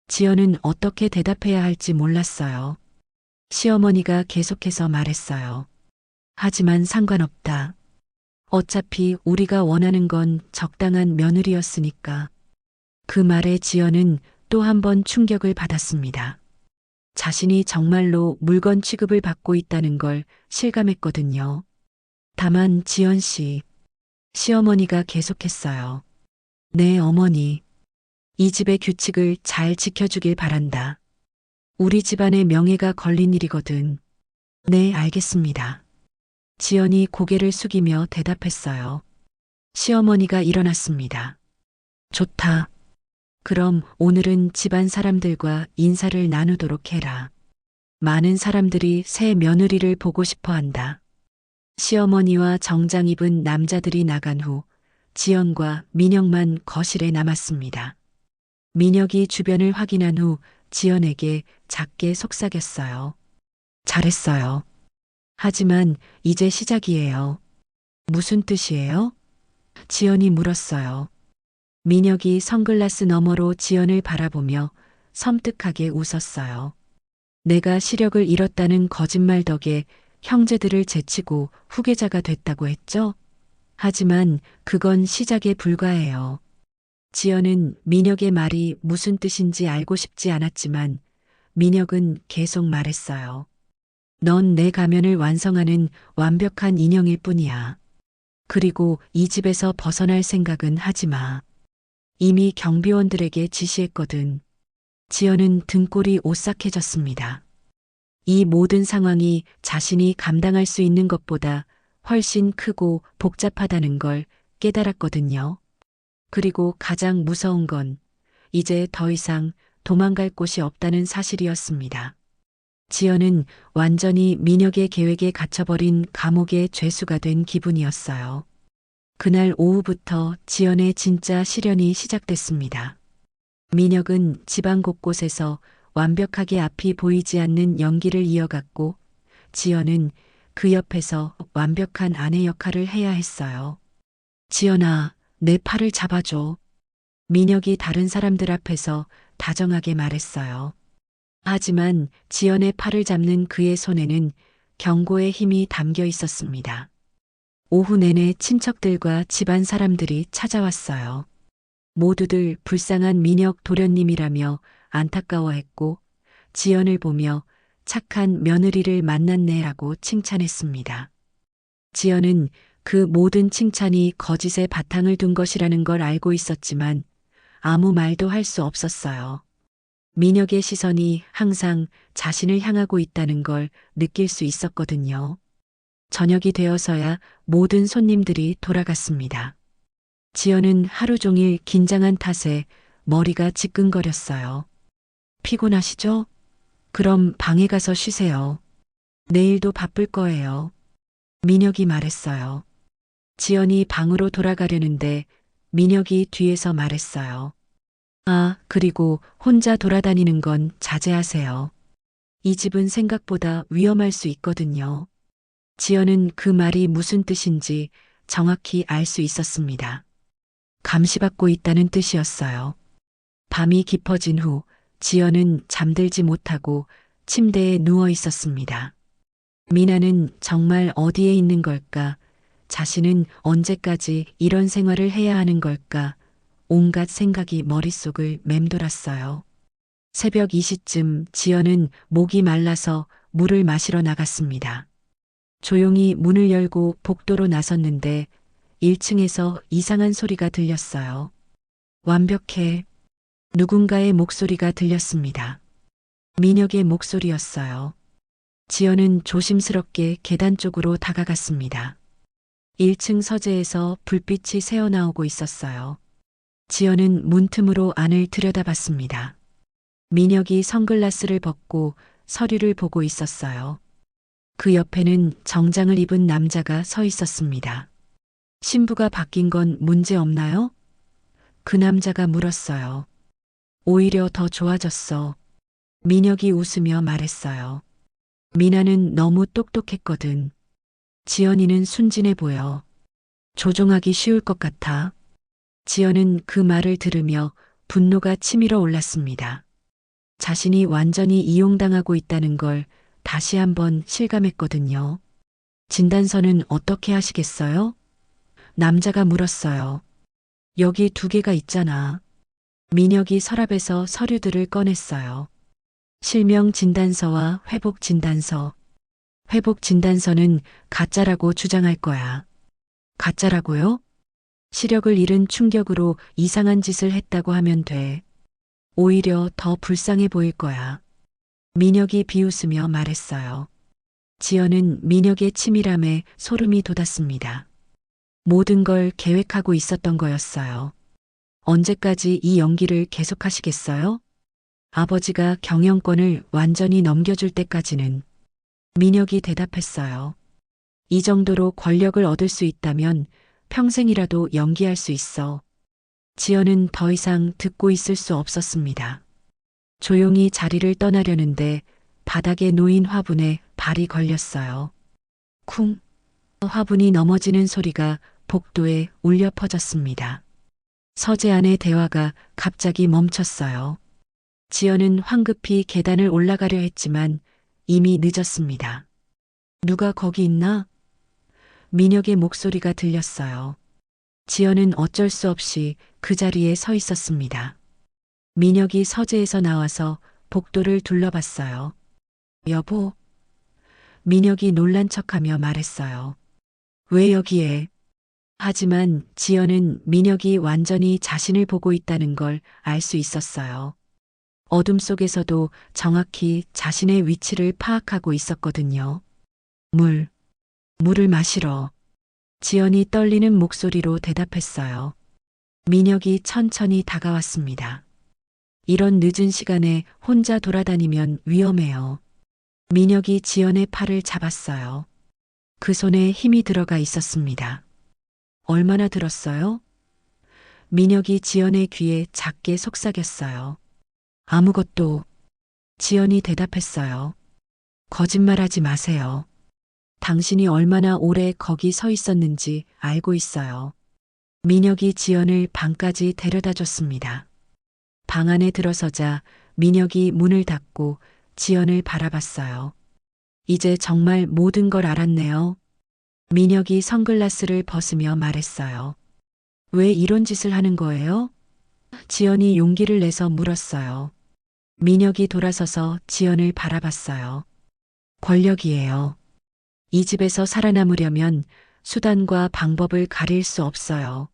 지연은 어떻게 대답해야 할지 몰랐어요. 시어머니가 계속해서 말했어요. 하지만 상관없다. 어차피 우리가 원하는 건 적당한 며느리였으니까. 그 말에 지연은 또 한 번 충격을 받았습니다. 자신이 정말로 물건 취급을 받고 있다는 걸 실감했거든요. 다만 지연 씨, 시어머니가 계속했어요. 네, 어머니. 이 집의 규칙을 잘 지켜주길 바란다. 우리 집안의 명예가 걸린 일이거든. 네, 알겠습니다. 지연이 고개를 숙이며 대답했어요. 시어머니가 일어났습니다. 좋다. 그럼 오늘은 집안 사람들과 인사를 나누도록 해라. 많은 사람들이 새 며느리를 보고 싶어 한다. 시어머니와 정장 입은 남자들이 나간 후 지연과 민혁만 거실에 남았습니다. 민혁이 주변을 확인한 후 지연에게 작게 속삭였어요. 잘했어요. 하지만 이제 시작이에요. 무슨 뜻이에요? 지연이 물었어요. 민혁이 선글라스 너머로 지연을 바라보며 섬뜩하게 웃었어요. 내가 시력을 잃었다는 거짓말 덕에 형제들을 제치고 후계자가 됐다고 했죠? 하지만 그건 시작에 불과해요. 지연은 민혁의 말이 무슨 뜻인지 알고 싶지 않았지만 민혁은 계속 말했어요. 넌 내 가면을 완성하는 완벽한 인형일 뿐이야. 그리고 이 집에서 벗어날 생각은 하지 마. 이미 경비원들에게 지시했거든. 지연은 등골이 오싹해졌습니다. 이 모든 상황이 자신이 감당할 수 있는 것보다 훨씬 크고 복잡하다는 걸 깨달았거든요. 그리고 가장 무서운 건 이제 더 이상 도망갈 곳이 없다는 사실이었습니다. 지연은 완전히 민혁의 계획에 갇혀버린 감옥의 죄수가 된 기분이었어요. 그날 오후부터 지연의 진짜 시련이 시작됐습니다. 민혁은 집안 곳곳에서 완벽하게 앞이 보이지 않는 연기를 이어갔고 지연은 그 옆에서 완벽한 아내 역할을 해야 했어요. 지연아, 내 팔을 잡아줘. 민혁이 다른 사람들 앞에서 다정하게 말했어요. 하지만 지연의 팔을 잡는 그의 손에는 경고의 힘이 담겨 있었습니다. 오후 내내 친척들과 집안 사람들이 찾아왔어요. 모두들 불쌍한 민혁 도련님이라며 안타까워했고 지연을 보며 착한 며느리를 만났네라고 칭찬했습니다. 지연은 그 모든 칭찬이 거짓의 바탕을 둔 것이라는 걸 알고 있었지만 아무 말도 할 수 없었어요. 민혁의 시선이 항상 자신을 향하고 있다는 걸 느낄 수 있었거든요. 저녁이 되어서야 모든 손님들이 돌아갔습니다. 지연은 하루 종일 긴장한 탓에 머리가 지끈거렸어요. 피곤하시죠? 그럼 방에 가서 쉬세요. 내일도 바쁠 거예요. 민혁이 말했어요. 지연이 방으로 돌아가려는데 민혁이 뒤에서 말했어요. 아, 그리고 혼자 돌아다니는 건 자제하세요. 이 집은 생각보다 위험할 수 있거든요. 지연은 그 말이 무슨 뜻인지 정확히 알 수 있었습니다. 감시받고 있다는 뜻이었어요. 밤이 깊어진 후 지연은 잠들지 못하고 침대에 누워 있었습니다. 미나는 정말 어디에 있는 걸까? 자신은 언제까지 이런 생활을 해야 하는 걸까? 온갖 생각이 머릿속을 맴돌았어요. 새벽 2시쯤 지연은 목이 말라서 물을 마시러 나갔습니다. 조용히 문을 열고 복도로 나섰는데 1층에서 이상한 소리가 들렸어요. 완벽해. 누군가의 목소리가 들렸습니다. 민혁의 목소리였어요. 지연은 조심스럽게 계단 쪽으로 다가갔습니다. 1층 서재에서 불빛이 새어나오고 있었어요. 지연은 문틈으로 안을 들여다봤습니다. 민혁이 선글라스를 벗고 서류를 보고 있었어요. 그 옆에는 정장을 입은 남자가 서 있었습니다. 신부가 바뀐 건 문제 없나요? 그 남자가 물었어요. 오히려 더 좋아졌어. 민혁이 웃으며 말했어요. 미나는 너무 똑똑했거든. 지연이는 순진해 보여. 조종하기 쉬울 것 같아. 지연은 그 말을 들으며 분노가 치밀어 올랐습니다. 자신이 완전히 이용당하고 있다는 걸 다시 한번 실감했거든요. 진단서는 어떻게 하시겠어요? 남자가 물었어요. 여기 2개가 있잖아. 민혁이 서랍에서 서류들을 꺼냈어요. 실명 진단서와 회복 진단서. 회복 진단서는 가짜라고 주장할 거야. 가짜라고요? 시력을 잃은 충격으로 이상한 짓을 했다고 하면 돼. 오히려 더 불쌍해 보일 거야. 민혁이 비웃으며 말했어요. 지연은 민혁의 치밀함에 소름이 돋았습니다. 모든 걸 계획하고 있었던 거였어요. 언제까지 이 연기를 계속하시겠어요? 아버지가 경영권을 완전히 넘겨줄 때까지는. 민혁이 대답했어요. 이 정도로 권력을 얻을 수 있다면 평생이라도 연기할 수 있어. 지연은 더 이상 듣고 있을 수 없었습니다. 조용히 자리를 떠나려는데 바닥에 놓인 화분에 발이 걸렸어요. 쿵! 화분이 넘어지는 소리가 복도에 울려 퍼졌습니다. 서재 안의 대화가 갑자기 멈췄어요. 지연은 황급히 계단을 올라가려 했지만 이미 늦었습니다. 누가 거기 있나? 민혁의 목소리가 들렸어요. 지연은 어쩔 수 없이 그 자리에 서 있었습니다. 민혁이 서재에서 나와서 복도를 둘러봤어요. 여보. 민혁이 놀란 척하며 말했어요. 왜 여기에? 하지만 지연은 민혁이 완전히 자신을 보고 있다는 걸 알 수 있었어요. 어둠 속에서도 정확히 자신의 위치를 파악하고 있었거든요. 물을 마시러. 지연이 떨리는 목소리로 대답했어요. 민혁이 천천히 다가왔습니다. 이런 늦은 시간에 혼자 돌아다니면 위험해요. 민혁이 지연의 팔을 잡았어요. 그 손에 힘이 들어가 있었습니다. 얼마나 들었어요? 민혁이 지연의 귀에 작게 속삭였어요. 아무것도. 지연이 대답했어요. 거짓말하지 마세요. 당신이 얼마나 오래 거기 서 있었는지 알고 있어요. 민혁이 지연을 방까지 데려다 줬습니다. 방 안에 들어서자 민혁이 문을 닫고 지연을 바라봤어요. 이제 정말 모든 걸 알았네요. 민혁이 선글라스를 벗으며 말했어요. 왜 이런 짓을 하는 거예요? 지연이 용기를 내서 물었어요. 민혁이 돌아서서 지연을 바라봤어요. 권력이에요. 이 집에서 살아남으려면 수단과 방법을 가릴 수 없어요.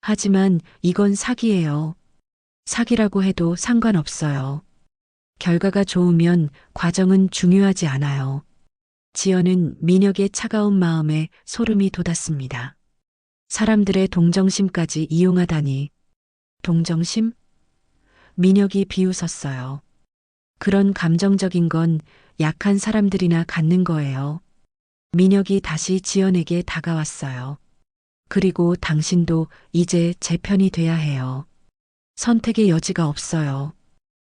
하지만 이건 사기예요. 사기라고 해도 상관없어요. 결과가 좋으면 과정은 중요하지 않아요. 지연은 민혁의 차가운 마음에 소름이 돋았습니다. 사람들의 동정심까지 이용하다니. 동정심? 민혁이 비웃었어요. 그런 감정적인 건 약한 사람들이나 갖는 거예요. 민혁이 다시 지연에게 다가왔어요. 그리고 당신도 이제 제 편이 돼야 해요. 선택의 여지가 없어요.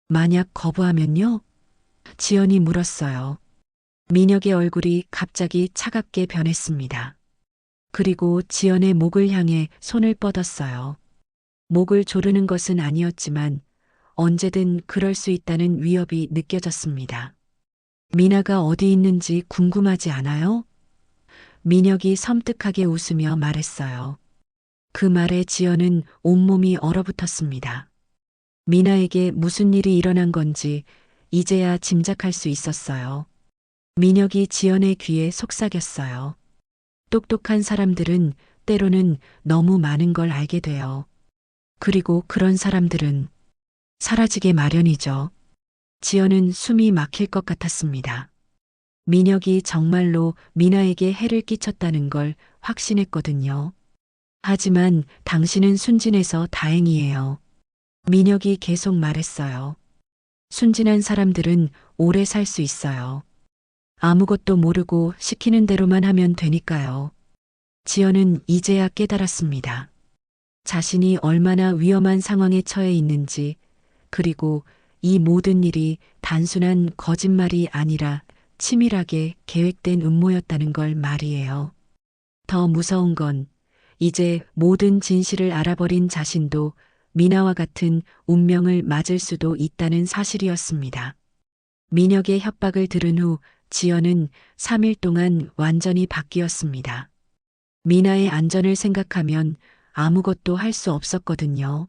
만약 거부하면요? 지연이 물었어요. 민혁의 얼굴이 갑자기 차갑게 변했습니다. 그리고 지연의 목을 향해 손을 뻗었어요. 목을 조르는 것은 아니었지만 언제든 그럴 수 있다는 위협이 느껴졌습니다. 미나가 어디 있는지 궁금하지 않아요? 민혁이 섬뜩하게 웃으며 말했어요. 그 말에 지연은 온몸이 얼어붙었습니다. 미나에게 무슨 일이 일어난 건지 이제야 짐작할 수 있었어요. 민혁이 지연의 귀에 속삭였어요. 똑똑한 사람들은 때로는 너무 많은 걸 알게 돼요. 그리고 그런 사람들은 사라지게 마련이죠. 지연은 숨이 막힐 것 같았습니다. 민혁이 정말로 미나에게 해를 끼쳤다는 걸 확신했거든요. 하지만 당신은 순진해서 다행이에요. 민혁이 계속 말했어요. 순진한 사람들은 오래 살 수 있어요. 아무것도 모르고 시키는 대로만 하면 되니까요. 지연은 이제야 깨달았습니다. 자신이 얼마나 위험한 상황에 처해 있는지, 그리고 이 모든 일이 단순한 거짓말이 아니라 치밀하게 계획된 음모였다는 걸 말이에요. 더 무서운 건 이제 모든 진실을 알아버린 자신도 미나와 같은 운명을 맞을 수도 있다는 사실이었습니다. 민혁의 협박을 들은 후 지연은 3일 동안 완전히 바뀌었습니다. 미나의 안전을 생각하면 아무것도 할 수 없었거든요.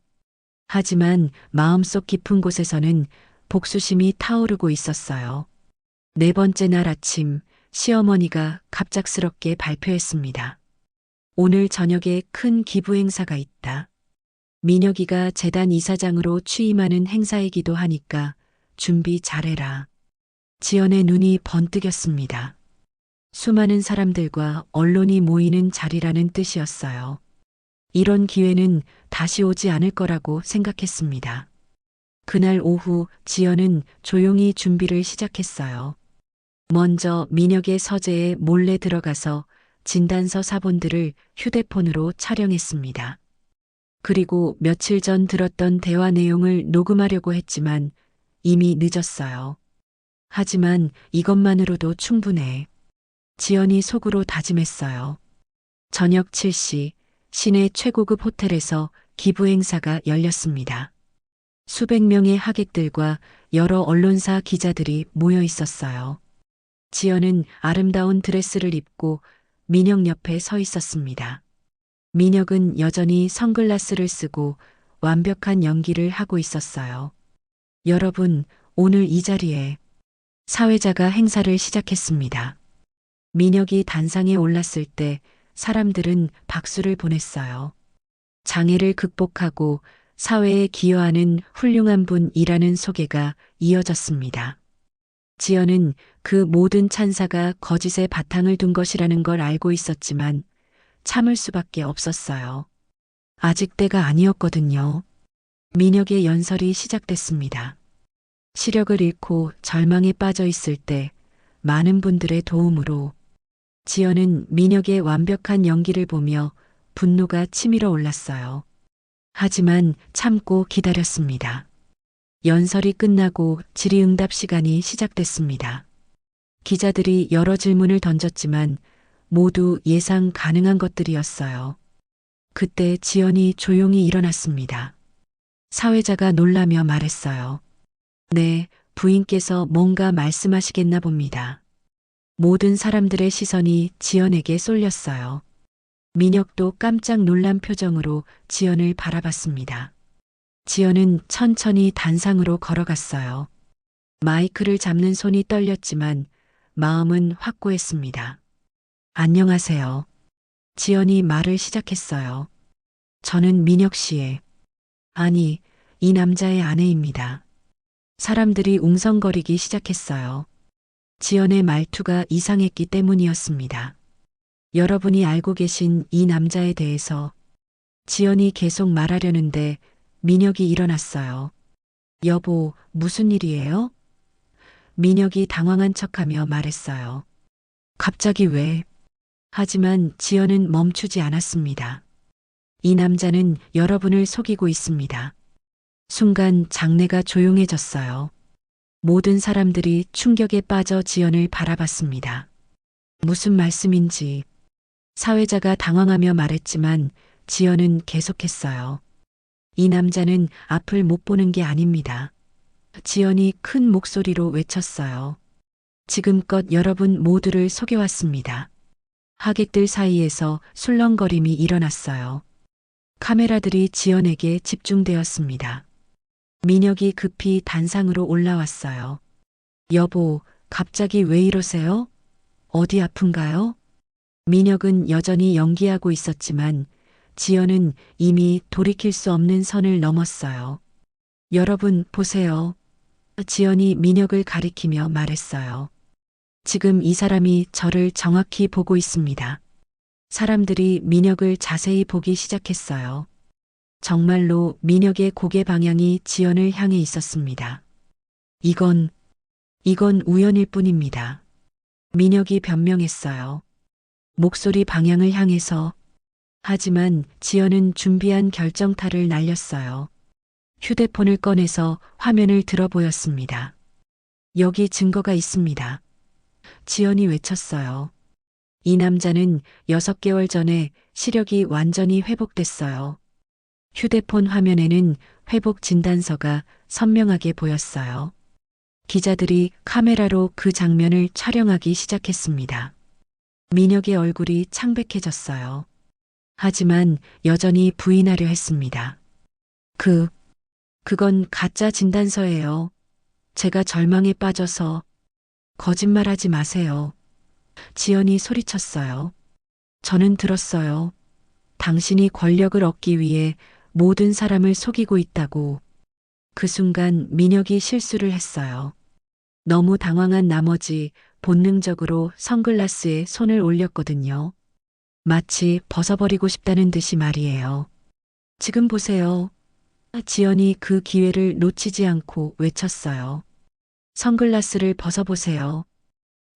하지만 마음속 깊은 곳에서는 복수심이 타오르고 있었어요. 네 번째 날 아침, 시어머니가 갑작스럽게 발표했습니다. 오늘 저녁에 큰 기부 행사가 있다. 민혁이가 재단 이사장으로 취임하는 행사이기도 하니까 준비 잘해라. 지연의 눈이 번뜩였습니다. 수많은 사람들과 언론이 모이는 자리라는 뜻이었어요. 이런 기회는 다시 오지 않을 거라고 생각했습니다. 그날 오후 지연은 조용히 준비를 시작했어요. 먼저 민혁의 서재에 몰래 들어가서 진단서 사본들을 휴대폰으로 촬영했습니다. 그리고 며칠 전 들었던 대화 내용을 녹음하려고 했지만 이미 늦었어요. 하지만 이것만으로도 충분해. 지연이 속으로 다짐했어요. 저녁 7시 시내 최고급 호텔에서 기부 행사가 열렸습니다. 수백 명의 하객들과 여러 언론사 기자들이 모여 있었어요. 지연은 아름다운 드레스를 입고 민혁 옆에 서 있었습니다. 민혁은 여전히 선글라스를 쓰고 완벽한 연기를 하고 있었어요. 여러분, 오늘 이 자리에 사회자가 행사를 시작했습니다. 민혁이 단상에 올랐을 때 사람들은 박수를 보냈어요. 장애를 극복하고 사회에 기여하는 훌륭한 분이라는 소개가 이어졌습니다. 지연은 그 모든 찬사가 거짓에 바탕을 둔 것이라는 걸 알고 있었지만 참을 수밖에 없었어요. 아직 때가 아니었거든요. 민혁의 연설이 시작됐습니다. 시력을 잃고 절망에 빠져 있을 때 많은 분들의 도움으로 지연은 민혁의 완벽한 연기를 보며 분노가 치밀어 올랐어요. 하지만 참고 기다렸습니다. 연설이 끝나고 질의응답 시간이 시작됐습니다. 기자들이 여러 질문을 던졌지만 모두 예상 가능한 것들이었어요. 그때 지연이 조용히 일어났습니다. 사회자가 놀라며 말했어요. 네, 부인께서 뭔가 말씀하시겠나 봅니다. 모든 사람들의 시선이 지연에게 쏠렸어요. 민혁도 깜짝 놀란 표정으로 지연을 바라봤습니다. 지연은 천천히 단상으로 걸어갔어요. 마이크를 잡는 손이 떨렸지만 마음은 확고했습니다. 안녕하세요. 지연이 말을 시작했어요. 저는 민혁 씨의, 아니, 이 남자의 아내입니다. 사람들이 웅성거리기 시작했어요. 지연의 말투가 이상했기 때문이었습니다. 여러분이 알고 계신 이 남자에 대해서 지연이 계속 말하려는데 민혁이 일어났어요. 여보, 무슨 일이에요? 민혁이 당황한 척하며 말했어요. 갑자기 왜? 하지만 지연은 멈추지 않았습니다. 이 남자는 여러분을 속이고 있습니다. 순간 장내가 조용해졌어요. 모든 사람들이 충격에 빠져 지연을 바라봤습니다. 무슨 말씀인지 사회자가 당황하며 말했지만 지연은 계속했어요. 이 남자는 앞을 못 보는 게 아닙니다. 지연이 큰 목소리로 외쳤어요. 지금껏 여러분 모두를 속여왔습니다. 하객들 사이에서 술렁거림이 일어났어요. 카메라들이 지연에게 집중되었습니다. 민혁이 급히 단상으로 올라왔어요. 여보, 갑자기 왜 이러세요? 어디 아픈가요? 민혁은 여전히 연기하고 있었지만 지연은 이미 돌이킬 수 없는 선을 넘었어요. 여러분, 보세요. 지연이 민혁을 가리키며 말했어요. 지금 이 사람이 저를 정확히 보고 있습니다. 사람들이 민혁을 자세히 보기 시작했어요. 정말로 민혁의 고개 방향이 지연을 향해 있었습니다. 이건 우연일 뿐입니다. 민혁이 변명했어요. 목소리 방향을 향해서. 하지만 지연은 준비한 결정타를 날렸어요. 휴대폰을 꺼내서 화면을 들어 보였습니다. 여기 증거가 있습니다. 지연이 외쳤어요. 이 남자는 6개월 전에 시력이 완전히 회복됐어요. 휴대폰 화면에는 회복 진단서가 선명하게 보였어요. 기자들이 카메라로 그 장면을 촬영하기 시작했습니다. 민혁의 얼굴이 창백해졌어요. 하지만 여전히 부인하려 했습니다. 그건 가짜 진단서예요. 제가 절망에 빠져서. 거짓말하지 마세요. 지연이 소리쳤어요. 저는 들었어요. 당신이 권력을 얻기 위해 모든 사람을 속이고 있다고. 그 순간 민혁이 실수를 했어요. 너무 당황한 나머지 본능적으로 선글라스에 손을 올렸거든요. 마치 벗어버리고 싶다는 듯이 말이에요. 지금 보세요. 지연이 그 기회를 놓치지 않고 외쳤어요. 선글라스를 벗어보세요.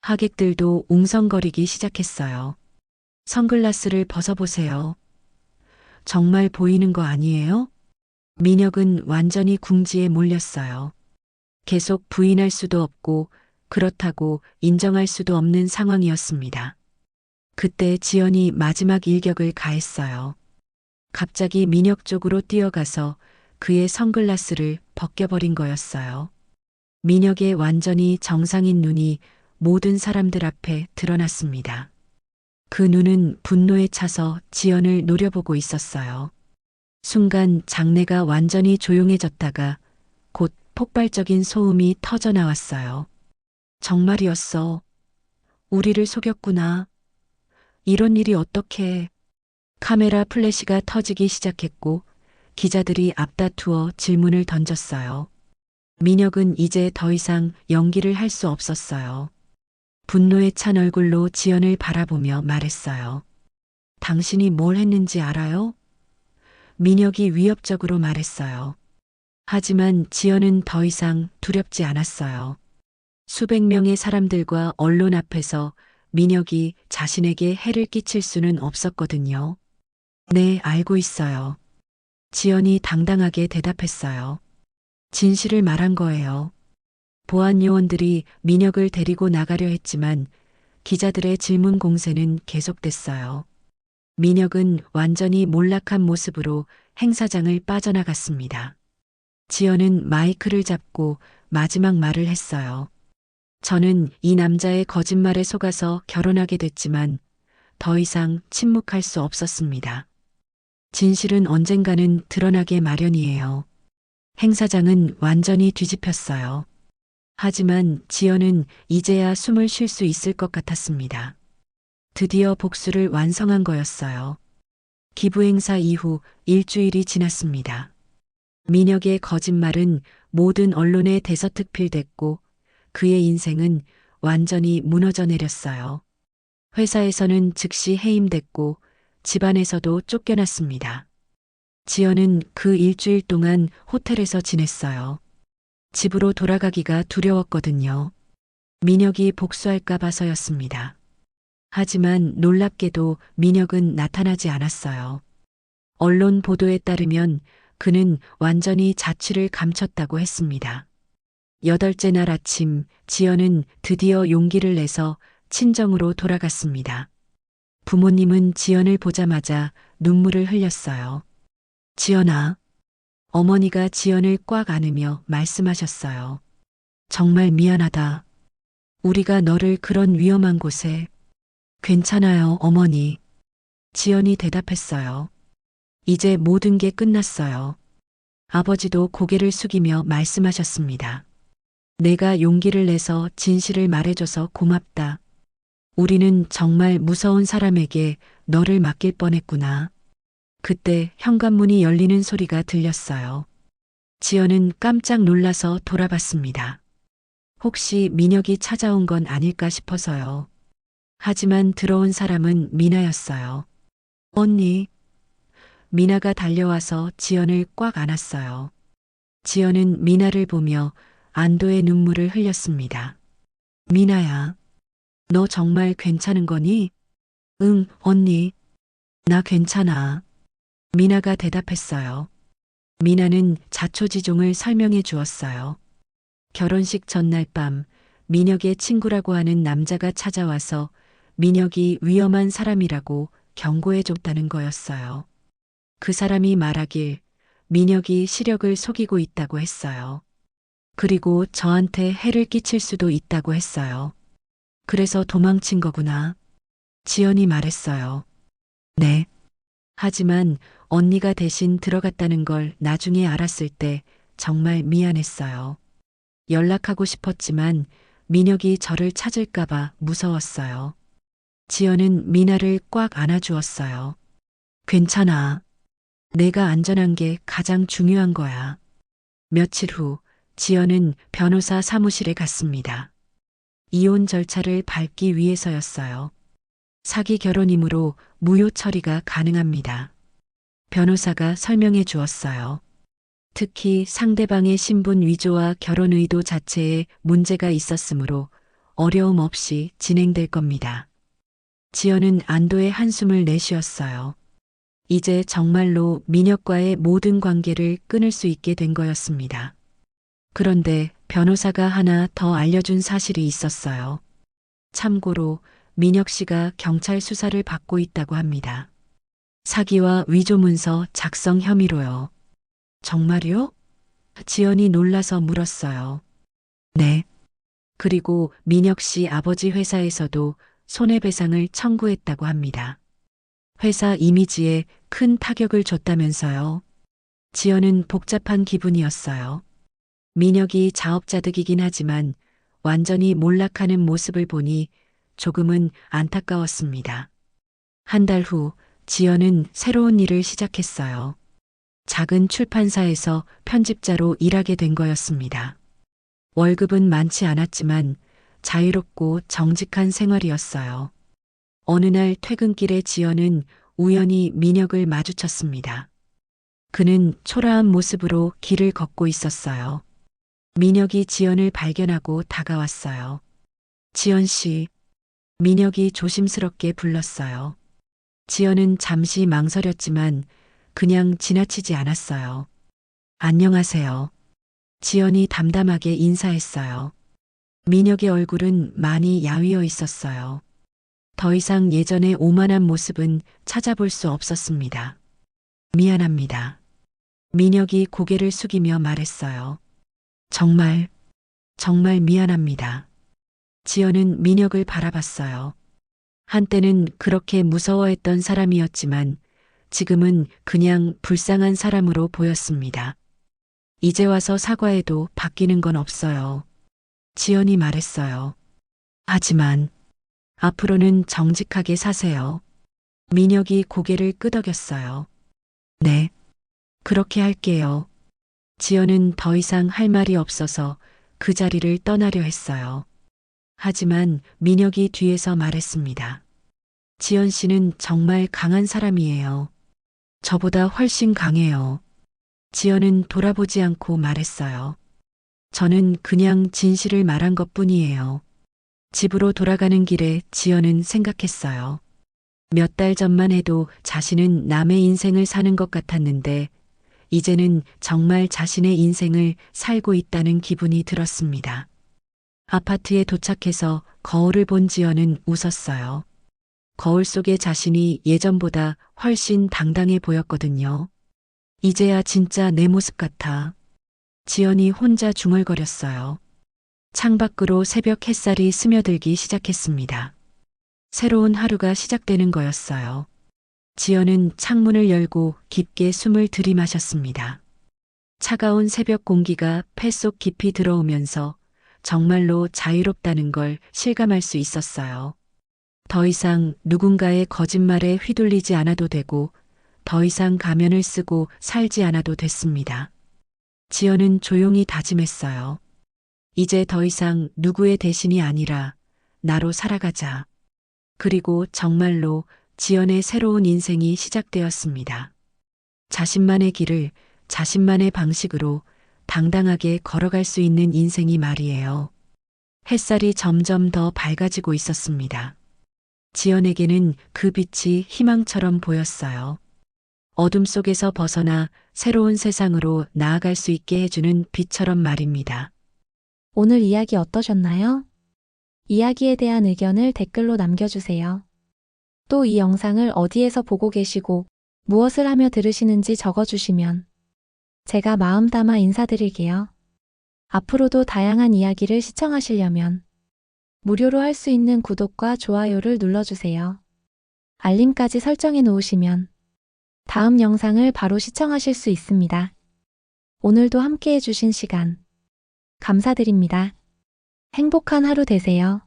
하객들도 웅성거리기 시작했어요. 선글라스를 벗어보세요. 정말 보이는 거 아니에요? 민혁은 완전히 궁지에 몰렸어요. 계속 부인할 수도 없고 그렇다고 인정할 수도 없는 상황이었습니다. 그때 지연이 마지막 일격을 가했어요. 갑자기 민혁 쪽으로 뛰어가서 그의 선글라스를 벗겨버린 거였어요. 민혁의 완전히 정상인 눈이 모든 사람들 앞에 드러났습니다. 그 눈은 분노에 차서 지연을 노려보고 있었어요. 순간 장내가 완전히 조용해졌다가 곧 폭발적인 소음이 터져 나왔어요. 정말이었어. 우리를 속였구나. 이런 일이 어떻게. 카메라 플래시가 터지기 시작했고 기자들이 앞다투어 질문을 던졌어요. 민혁은 이제 더 이상 연기를 할 수 없었어요. 분노에 찬 얼굴로 지연을 바라보며 말했어요. 당신이 뭘 했는지 알아요? 민혁이 위협적으로 말했어요. 하지만 지연은 더 이상 두렵지 않았어요. 수백 명의 사람들과 언론 앞에서 민혁이 자신에게 해를 끼칠 수는 없었거든요. 네, 알고 있어요. 지연이 당당하게 대답했어요. 진실을 말한 거예요. 보안 요원들이 민혁을 데리고 나가려 했지만 기자들의 질문 공세는 계속됐어요. 민혁은 완전히 몰락한 모습으로 행사장을 빠져나갔습니다. 지연은 마이크를 잡고 마지막 말을 했어요. 저는 이 남자의 거짓말에 속아서 결혼하게 됐지만 더 이상 침묵할 수 없었습니다. 진실은 언젠가는 드러나게 마련이에요. 행사장은 완전히 뒤집혔어요. 하지만 지연은 이제야 숨을 쉴 수 있을 것 같았습니다. 드디어 복수를 완성한 거였어요. 기부 행사 이후 일주일이 지났습니다. 민혁의 거짓말은 모든 언론에 대서특필됐고 그의 인생은 완전히 무너져 내렸어요. 회사에서는 즉시 해임됐고 집안에서도 쫓겨났습니다. 지연은 그 일주일 동안 호텔에서 지냈어요. 집으로 돌아가기가 두려웠거든요. 민혁이 복수할까 봐서였습니다. 하지만 놀랍게도 민혁은 나타나지 않았어요. 언론 보도에 따르면 그는 완전히 자취를 감췄다고 했습니다. 8째 날 아침 지연은 드디어 용기를 내서 친정으로 돌아갔습니다. 부모님은 지연을 보자마자 눈물을 흘렸어요. 지연아. 어머니가 지연을 꽉 안으며 말씀하셨어요. 정말 미안하다. 우리가 너를 그런 위험한 곳에. 괜찮아요, 어머니. 지연이 대답했어요. 이제 모든 게 끝났어요. 아버지도 고개를 숙이며 말씀하셨습니다. 내가 용기를 내서 진실을 말해줘서 고맙다. 우리는 정말 무서운 사람에게 너를 맡길 뻔했구나. 그때 현관문이 열리는 소리가 들렸어요. 지연은 깜짝 놀라서 돌아봤습니다. 혹시 민혁이 찾아온 건 아닐까 싶어서요. 하지만 들어온 사람은 미나였어요. 언니. 미나가 달려와서 지연을 꽉 안았어요. 지연은 미나를 보며 안도의 눈물을 흘렸습니다. 미나야. 너 정말 괜찮은 거니? 응, 언니. 나 괜찮아. 미나가 대답했어요. 미나는 자초지종을 설명해 주었어요. 결혼식 전날 밤 민혁의 친구라고 하는 남자가 찾아와서 민혁이 위험한 사람이라고 경고해 줬다는 거였어요. 그 사람이 말하길 민혁이 시력을 속이고 있다고 했어요. 그리고 저한테 해를 끼칠 수도 있다고 했어요. 그래서 도망친 거구나. 지연이 말했어요. 네. 하지만 언니가 대신 들어갔다는 걸 나중에 알았을 때 정말 미안했어요. 연락하고 싶었지만 민혁이 저를 찾을까봐 무서웠어요. 지연은 미나를 꽉 안아주었어요. 괜찮아. 내가 안전한 게 가장 중요한 거야. 며칠 후 지연은 변호사 사무실에 갔습니다. 이혼 절차를 밟기 위해서였어요. 사기 결혼이므로 무효 처리가 가능합니다. 변호사가 설명해 주었어요. 특히 상대방의 신분 위조와 결혼 의도 자체에 문제가 있었으므로 어려움 없이 진행될 겁니다. 지연은 안도의 한숨을 내쉬었어요. 이제 정말로 민혁과의 모든 관계를 끊을 수 있게 된 거였습니다. 그런데 변호사가 하나 더 알려준 사실이 있었어요. 참고로 민혁 씨가 경찰 수사를 받고 있다고 합니다. 사기와 위조 문서 작성 혐의로요. 정말요? 지연이 놀라서 물었어요. 네. 그리고 민혁 씨 아버지 회사에서도 손해배상을 청구했다고 합니다. 회사 이미지에 큰 타격을 줬다면서요. 지연은 복잡한 기분이었어요. 민혁이 자업자득이긴 하지만 완전히 몰락하는 모습을 보니 조금은 안타까웠습니다. 한 달 후 지연은 새로운 일을 시작했어요. 작은 출판사에서 편집자로 일하게 된 거였습니다. 월급은 많지 않았지만 자유롭고 정직한 생활이었어요. 어느 날 퇴근길에 지연은 우연히 민혁을 마주쳤습니다. 그는 초라한 모습으로 길을 걷고 있었어요. 민혁이 지연을 발견하고 다가왔어요. 지연 씨. 민혁이 조심스럽게 불렀어요. 지연은 잠시 망설였지만 그냥 지나치지 않았어요. 안녕하세요. 지연이 담담하게 인사했어요. 민혁의 얼굴은 많이 야위어 있었어요. 더 이상 예전의 오만한 모습은 찾아볼 수 없었습니다. 미안합니다. 민혁이 고개를 숙이며 말했어요. 정말 미안합니다. 지연은 민혁을 바라봤어요. 한때는 그렇게 무서워했던 사람이었지만 지금은 그냥 불쌍한 사람으로 보였습니다. 이제 와서 사과해도 바뀌는 건 없어요. 지연이 말했어요. 하지만 앞으로는 정직하게 사세요. 민혁이 고개를 끄덕였어요. 네, 그렇게 할게요. 지연은 더 이상 할 말이 없어서 그 자리를 떠나려 했어요. 하지만 민혁이 뒤에서 말했습니다. 지연 씨는 정말 강한 사람이에요. 저보다 훨씬 강해요. 지연은 돌아보지 않고 말했어요. 저는 그냥 진실을 말한 것뿐이에요. 집으로 돌아가는 길에 지연은 생각했어요. 몇 달 전만 해도 자신은 남의 인생을 사는 것 같았는데 이제는 정말 자신의 인생을 살고 있다는 기분이 들었습니다. 아파트에 도착해서 거울을 본 지연은 웃었어요. 거울 속의 자신이 예전보다 훨씬 당당해 보였거든요. 이제야 진짜 내 모습 같아. 지연이 혼자 중얼거렸어요. 창밖으로 새벽 햇살이 스며들기 시작했습니다. 새로운 하루가 시작되는 거였어요. 지연은 창문을 열고 깊게 숨을 들이마셨습니다. 차가운 새벽 공기가 폐 속 깊이 들어오면서 정말로 자유롭다는 걸 실감할 수 있었어요. 더 이상 누군가의 거짓말에 휘둘리지 않아도 되고 더 이상 가면을 쓰고 살지 않아도 됐습니다. 지연은 조용히 다짐했어요. 이제 더 이상 누구의 대신이 아니라 나로 살아가자. 그리고 정말로 지연의 새로운 인생이 시작되었습니다. 자신만의 길을 자신만의 방식으로 당당하게 걸어갈 수 있는 인생이 말이에요. 햇살이 점점 더 밝아지고 있었습니다. 지연에게는 그 빛이 희망처럼 보였어요. 어둠 속에서 벗어나 새로운 세상으로 나아갈 수 있게 해주는 빛처럼 말입니다. 오늘 이야기 어떠셨나요? 이야기에 대한 의견을 댓글로 남겨주세요. 또 이 영상을 어디에서 보고 계시고 무엇을 하며 들으시는지 적어주시면 제가 마음 담아 인사드릴게요. 앞으로도 다양한 이야기를 시청하시려면 무료로 할 수 있는 구독과 좋아요를 눌러주세요. 알림까지 설정해 놓으시면 다음 영상을 바로 시청하실 수 있습니다. 오늘도 함께 해주신 시간 감사드립니다. 행복한 하루 되세요.